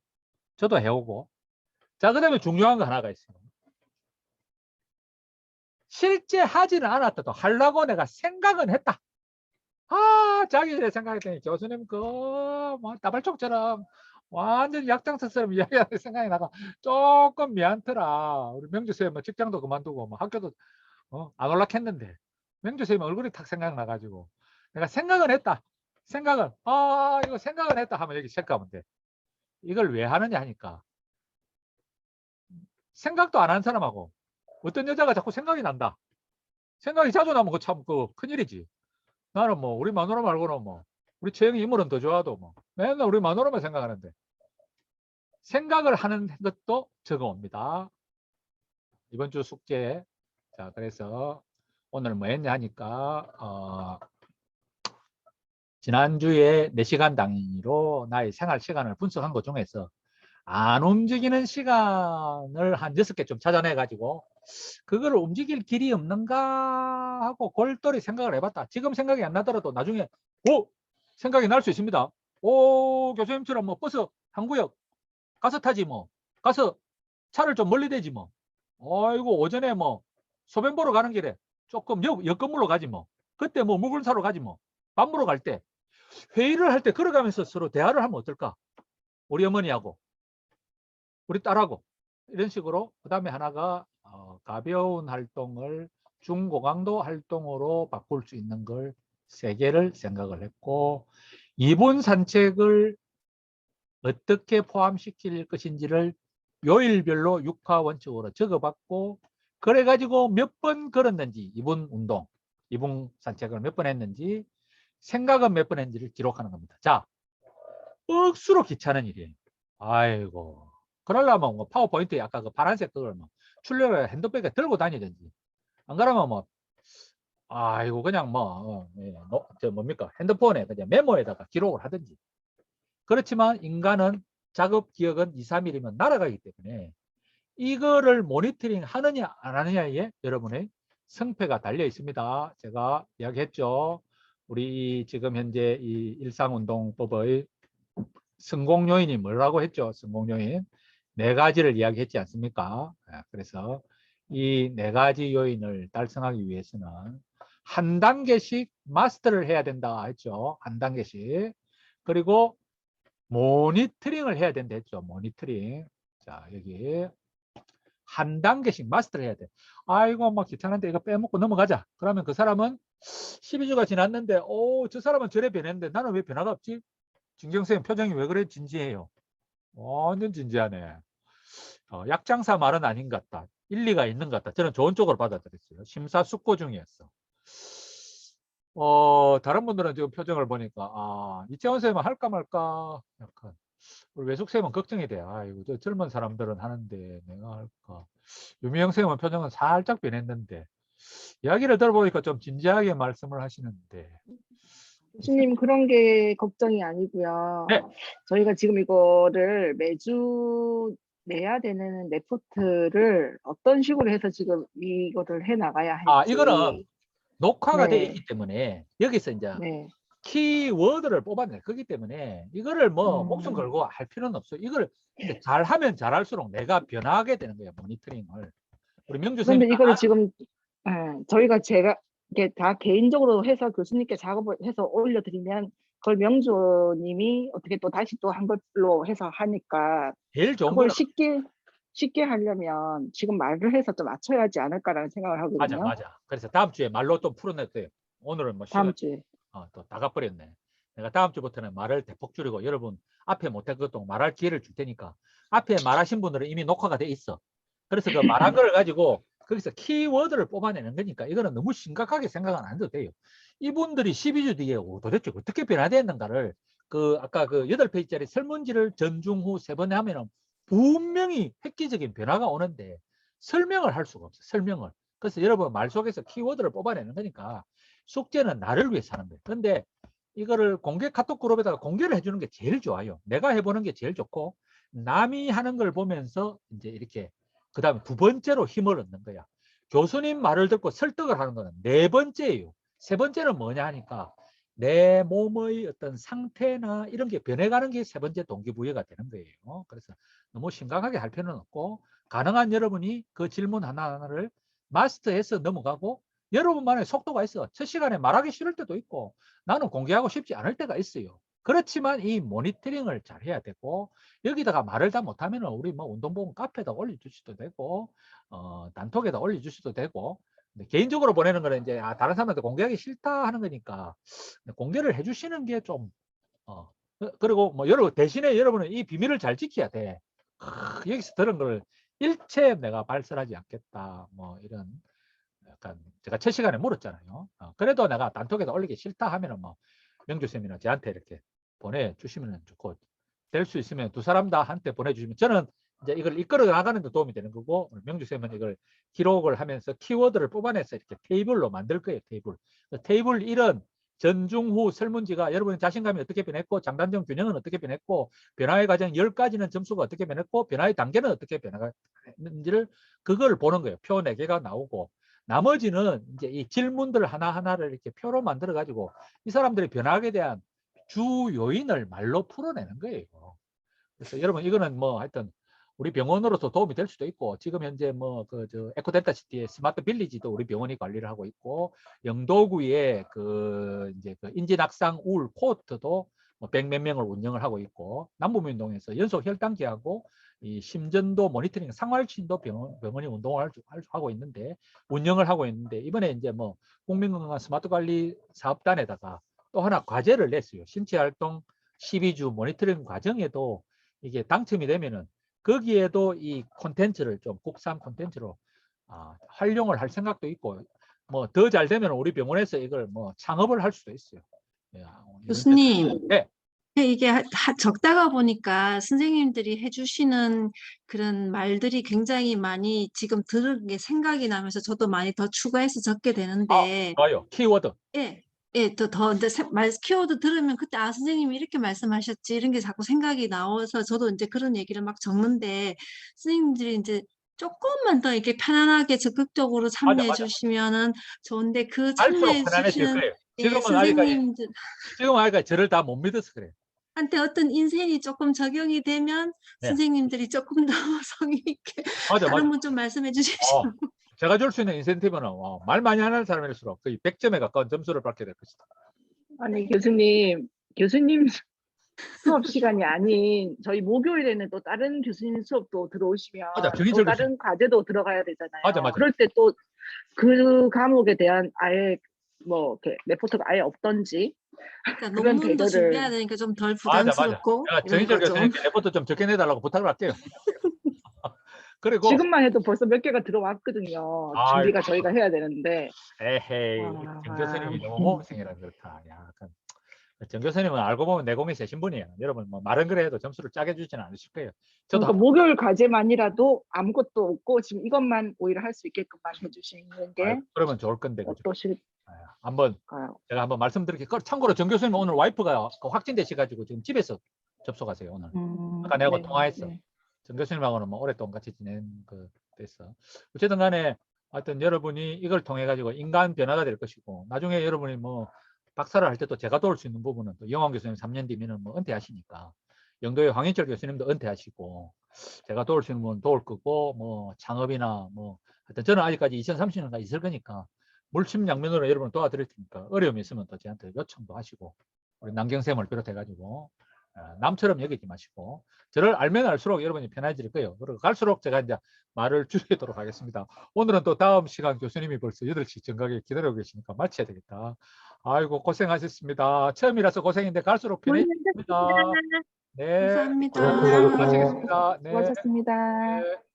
저도 해오고. 자, 그 다음에 중요한 거 하나가 있어요. 실제 하지는 않았다도 하려고 내가 생각은 했다. 자기 전에 생각했더니 교수님 뭐 따발총처럼 완전 약장사처럼 이야기하는 생각이 나가 조금 미안더라. 우리 명주 선생님 뭐 직장도 그만두고 뭐 학교도 안 올락했는데 명주 선생님 얼굴이 탁 생각나가지고 내가 생각은 했다. 생각은 이거 생각은 했다 하면 여기 체크하면 돼. 이걸 왜 하느냐 하니까 생각도 안 한 사람하고 어떤 여자가 자꾸 생각이 난다. 생각이 자주 나면 그 참 큰일이지. 나는 뭐 우리 마누라 말고는 뭐 우리 채영이 인물은 더 좋아도 뭐 맨날 우리 마누라만 생각하는데 생각을 하는 것도 적어옵니다. 이번 주 숙제. 자, 그래서 오늘 뭐 했냐 하니까 지난주에 4시간 단위로 나의 생활 시간을 분석한 것 중에서 안 움직이는 시간을 한 6개 좀 찾아내 가지고 그걸 움직일 길이 없는가 하고 골똘히 생각을 해봤다. 지금 생각이 안 나더라도 나중에 생각이 날 수 있습니다. 교수님처럼 뭐 버스 한 구역 가서 타지 뭐. 가서 차를 좀 멀리 대지 뭐. 아이고, 오전에 뭐 소변 보러 가는 길에 조금 옆 건물로 가지 뭐. 그때 뭐 물건 사러 가지 뭐. 밥 먹으러 갈 때, 회의를 할 때 걸어가면서 서로 대화를 하면 어떨까? 우리 어머니하고 우리 딸하고 이런 식으로. 그 다음에 하나가 가벼운 활동을 중고강도 활동으로 바꿀 수 있는 걸 3개를 생각을 했고, 2분 산책을 어떻게 포함시킬 것인지를 요일별로 6화 원칙으로 적어봤고, 그래가지고 몇 번 걸었는지, 2분 운동, 2분 산책을 몇 번 했는지, 생각은 몇 번 했는지를 기록하는 겁니다. 자, 억수로 귀찮은 일이에요. 아이고, 그러려면 뭐 파워포인트에 아까 그 파란색 그걸 뭐 출력을 핸드백에 들고 다니든지, 안 그러면 뭐 아이고 그냥 뭡니까 핸드폰에 그냥 메모에다가 기록을 하든지. 그렇지만 인간은 작업 기억은 2, 3일이면 날아가기 때문에 이거를 모니터링 하느냐 안 하느냐에 여러분의 성패가 달려 있습니다. 제가 이야기했죠. 우리 지금 현재 이 일상운동법의 성공 요인이 뭐라고 했죠? 성공 요인 4가지를 이야기했지 않습니까? 그래서 이 4가지 요인을 달성하기 위해서는 한 단계씩 마스터를 해야 된다 했죠. 한 단계씩. 그리고 모니터링을 해야 된다 했죠. 모니터링. 자, 여기 한 단계씩 마스터를 해야 돼. 아이고 막 귀찮은데 이거 빼먹고 넘어가자. 그러면 그 사람은 12주가 지났는데 저 사람은 저래 변했는데 나는 왜 변화가 없지? 진경쌤 표정이 왜 그래? 진지해요. 완전 진지하네. 약장사 말은 아닌 것 같다. 일리가 있는 것 같다. 저는 좋은 쪽으로 받아들였어요. 심사숙고 중이었어. 다른 분들은 지금 표정을 보니까 이채원 쌤은 할까 말까 약간 우리 외숙 쌤은 걱정이 돼. 이거 저 젊은 사람들은 하는데 내가 할까. 유미영 쌤은 표정은 살짝 변했는데 이야기를 들어보니까 좀 진지하게 말씀을 하시는데. 교수님 그런 게 걱정이 아니고요. 네. 저희가 지금 이거를 매주 내야 되는 레포트를 어떤 식으로 해서 지금 이거를 해 나가야 할지. 이거는 녹화가 돼 네. 있기 때문에 여기서 이제 네. 키워드를 뽑아내. 그렇기 때문에 이거를 뭐 목숨 걸고 할 필요는 없어요. 이걸 근데 잘하면 잘할수록 내가 변화하게 되는 거예요. 모니터링을. 우리 명주 그런데 쌤이 이거를 지금 저희가 제가 이게 다 개인적으로 해서 교수님께 작업을 해서 올려드리면 그걸 명주님이 어떻게 또 다시 또 한 걸로 해서 하니까 제일 좋은 그걸 거는 쉽게 하려면 지금 말을 해서 좀 맞춰야 하지 않을까라는 생각을 하거든요. 맞아. 그래서 다음 주에 말로 좀 풀어냈어요. 오늘은 뭐 시간 다음 주에. 또 나가버렸네. 내가 다음 주부터는 말을 대폭 줄이고 여러분 앞에 못할 것도 말할 기회를 줄 테니까 앞에 말하신 분들은 이미 녹화가 돼 있어. 그래서 그 말한 걸 가지고 거기서 키워드를 뽑아내는 거니까 이거는 너무 심각하게 생각은 안 해도 돼요. 이분들이 12주 뒤에 도대체 어떻게 변화됐는가를 아까 그 8페이지짜리 설문지를 전중 후 3번에 하면은 분명히 획기적인 변화가 오는데 설명을 할 수가 없어요. 설명을. 그래서 여러분 말 속에서 키워드를 뽑아내는 거니까 숙제는 나를 위해서 하는 거예요. 근데 이거를 공개 카톡 그룹에다가 공개를 해주는 게 제일 좋아요. 내가 해보는 게 제일 좋고 남이 하는 걸 보면서 이제 이렇게 그 다음에 두 번째로 힘을 얻는 거야. 교수님 말을 듣고 설득을 하는 거는 네 번째예요. 세 번째는 뭐냐 하니까 내 몸의 어떤 상태나 이런 게 변해가는 게 세 번째 동기부여가 되는 거예요. 그래서 너무 심각하게 할 필요는 없고 가능한 여러분이 그 질문 하나하나를 마스터해서 넘어가고 여러분만의 속도가 있어. 첫 시간에 말하기 싫을 때도 있고 나는 공개하고 싶지 않을 때가 있어요. 그렇지만 이 모니터링을 잘 해야 되고 여기다가 말을 다 못하면 우리 뭐 운동보험 카페에다 올려주셔도 되고 단톡에다 올려주셔도 되고 개인적으로 보내는 거는 이제 다른 사람한테 공개하기 싫다 하는 거니까 공개를 해주시는 게 좀 그리고 뭐 여러분 대신에 여러분은 이 비밀을 잘 지켜야 돼. 여기서 들은 걸 일체 내가 발설하지 않겠다. 뭐 이런 약간 제가 첫 시간에 물었잖아요. 그래도 내가 단톡에다 올리기 싫다 하면은 뭐 명주쌤이나 저한테 이렇게 보내주시면 좋고 될 수 있으면 두 사람 다 한테 보내주시면 저는 이제 이걸 이끌어 나가는 데 도움이 되는 거고 명주쌤은 이걸 기록을 하면서 키워드를 뽑아내서 이렇게 테이블로 만들 거예요. 테이블 1은 전중 후 설문지가 여러분의 자신감이 어떻게 변했고 장단점 균형은 어떻게 변했고 변화의 과정 10가지는 점수가 어떻게 변했고 변화의 단계는 어떻게 변화했는지를 그걸 보는 거예요. 표 4개가 나오고 나머지는 이제 이 질문들 하나하나를 이렇게 표로 만들어 가지고 이 사람들의 변화에 대한 주 요인을 말로 풀어내는 거예요. 그래서 여러분 이거는 뭐 하여튼 우리 병원으로서 도움이 될 수도 있고 지금 현재 뭐 에코델타시티의 스마트 빌리지도 우리 병원이 관리를 하고 있고 영도구의 이제 인지낙상 우울 코어트도 뭐 100몇 명을 운영을 하고 있고 남부민동에서 연속 혈당계하고 이 심전도 모니터링 상활치도 병원이 운동을 하고 있는데 운영을 하고 있는데 이번에 이제 뭐 국민건강 스마트 관리 사업단에다가 또 하나 과제를 냈어요. 신체활동 12주 모니터링 과정에도 이게 당첨이 되면은 거기에도 이 콘텐츠를 좀 국산 콘텐츠로 활용을 할 생각도 있고 뭐 더 잘 되면 우리 병원에서 이걸 뭐 창업을 할 수도 있어요. 교수님, 네. 이게 적다가 보니까 선생님들이 해주시는 그런 말들이 굉장히 많이 지금 들은 게 생각이 나면서 저도 많이 더 추가해서 적게 되는데, 좋아요. 키워드. 예, 더 이제 키워드 들으면 그때 선생님이 이렇게 말씀하셨지 이런 게 자꾸 생각이 나와서 저도 이제 그런 얘기를 막 적는데 선생님들이 이제 조금만 더 이렇게 편안하게 적극적으로 참여해 맞아. 주시면은 좋은데 그 갈수록 참여해 편안해질 주시는 거예요. 선생님들 지금은 아직까지 저를 다 못 믿어서 그래요. 한테 어떤 인생이 조금 적용이 되면 네. 선생님들이 조금 더 성의 있게 맞아. 다른 분 좀 말씀해 주십시오. 제가 줄 수 있는 인센티브는 말 많이 하는 사람일수록 거의 100점에 가까운 점수를 받게 될 것이다. 아니 교수님 수업 시간이 아닌 저희 목요일에는 또 다른 교수님 수업도 들어오시면 맞아, 또 정인철 다른 과제도 들어가야 되잖아요. 맞아. 그럴 때 또 그 과목에 대한 아예 뭐 이렇게 레포트가 아예 없던지 그러니까 그런 논문도 배려를 준비해야 되니까 좀 덜 맞아. 부담스럽고 제가 이런 정인철 거 좀. 교수님께 레포트 좀 적게 내달라고 부탁을 할게요. 그리고 지금만 해도 벌써 몇 개가 들어왔거든요. 아이고. 준비가 저희가 해야 되는데. 에헤이 와. 정 교수님이 너무 모범생이라 그렇다. 야, 약간 정 교수님은 알고 보면 내공이 세신 분이에요. 여러분 뭐 말은 그래 해도 점수를 짜게 주지는 않으실 거예요. 저도 그러니까 목요일 과제만이라도 아무것도 없고 지금 이것만 오히려 할 수 있게끔만 해주시는 게 그러면 좋을 건데 그죠? 어떠실까요? 한번 제가 한번 말씀드릴게요. 참고로 정 교수님 오늘 와이프가 확진되셔가지고 지금 집에서 접속하세요 오늘. 아까 내가 통화했어. 네. 정 교수님하고는 뭐 오랫동안 같이 지낸 그 됐어. 어쨌든 간에 하여튼 여러분이 이걸 통해 가지고 인간 변화가 될 것이고 나중에 여러분이 뭐 박사를 할 때도 제가 도울 수 있는 부분은 또 영환 교수님 3년 뒤면은 뭐 은퇴하시니까 영도의 황인철 교수님도 은퇴하시고 제가 도울 수 있는 부분 도울 거고 뭐 창업이나 뭐 하여튼 저는 아직까지 2030년까지 있을 거니까 물심양면으로 여러분 도와드릴 테니까 어려움이 있으면 또 저한테 요청도 하시고 우리 남경쌤을 비롯해 가지고 남처럼 여기지 마시고 저를 알면 알수록 여러분이 편해질 거예요. 그리고 갈수록 제가 이제 말을 줄이도록 하겠습니다. 오늘은 또 다음 시간 교수님이 벌써 8시 정각에 기다리고 계시니까 마쳐야 되겠다. 아이고 고생하셨습니다. 처음이라서 고생인데 갈수록 편해집니다. 네. 감사합니다. 마치겠습니다. 네. 수고하셨습니다. 네.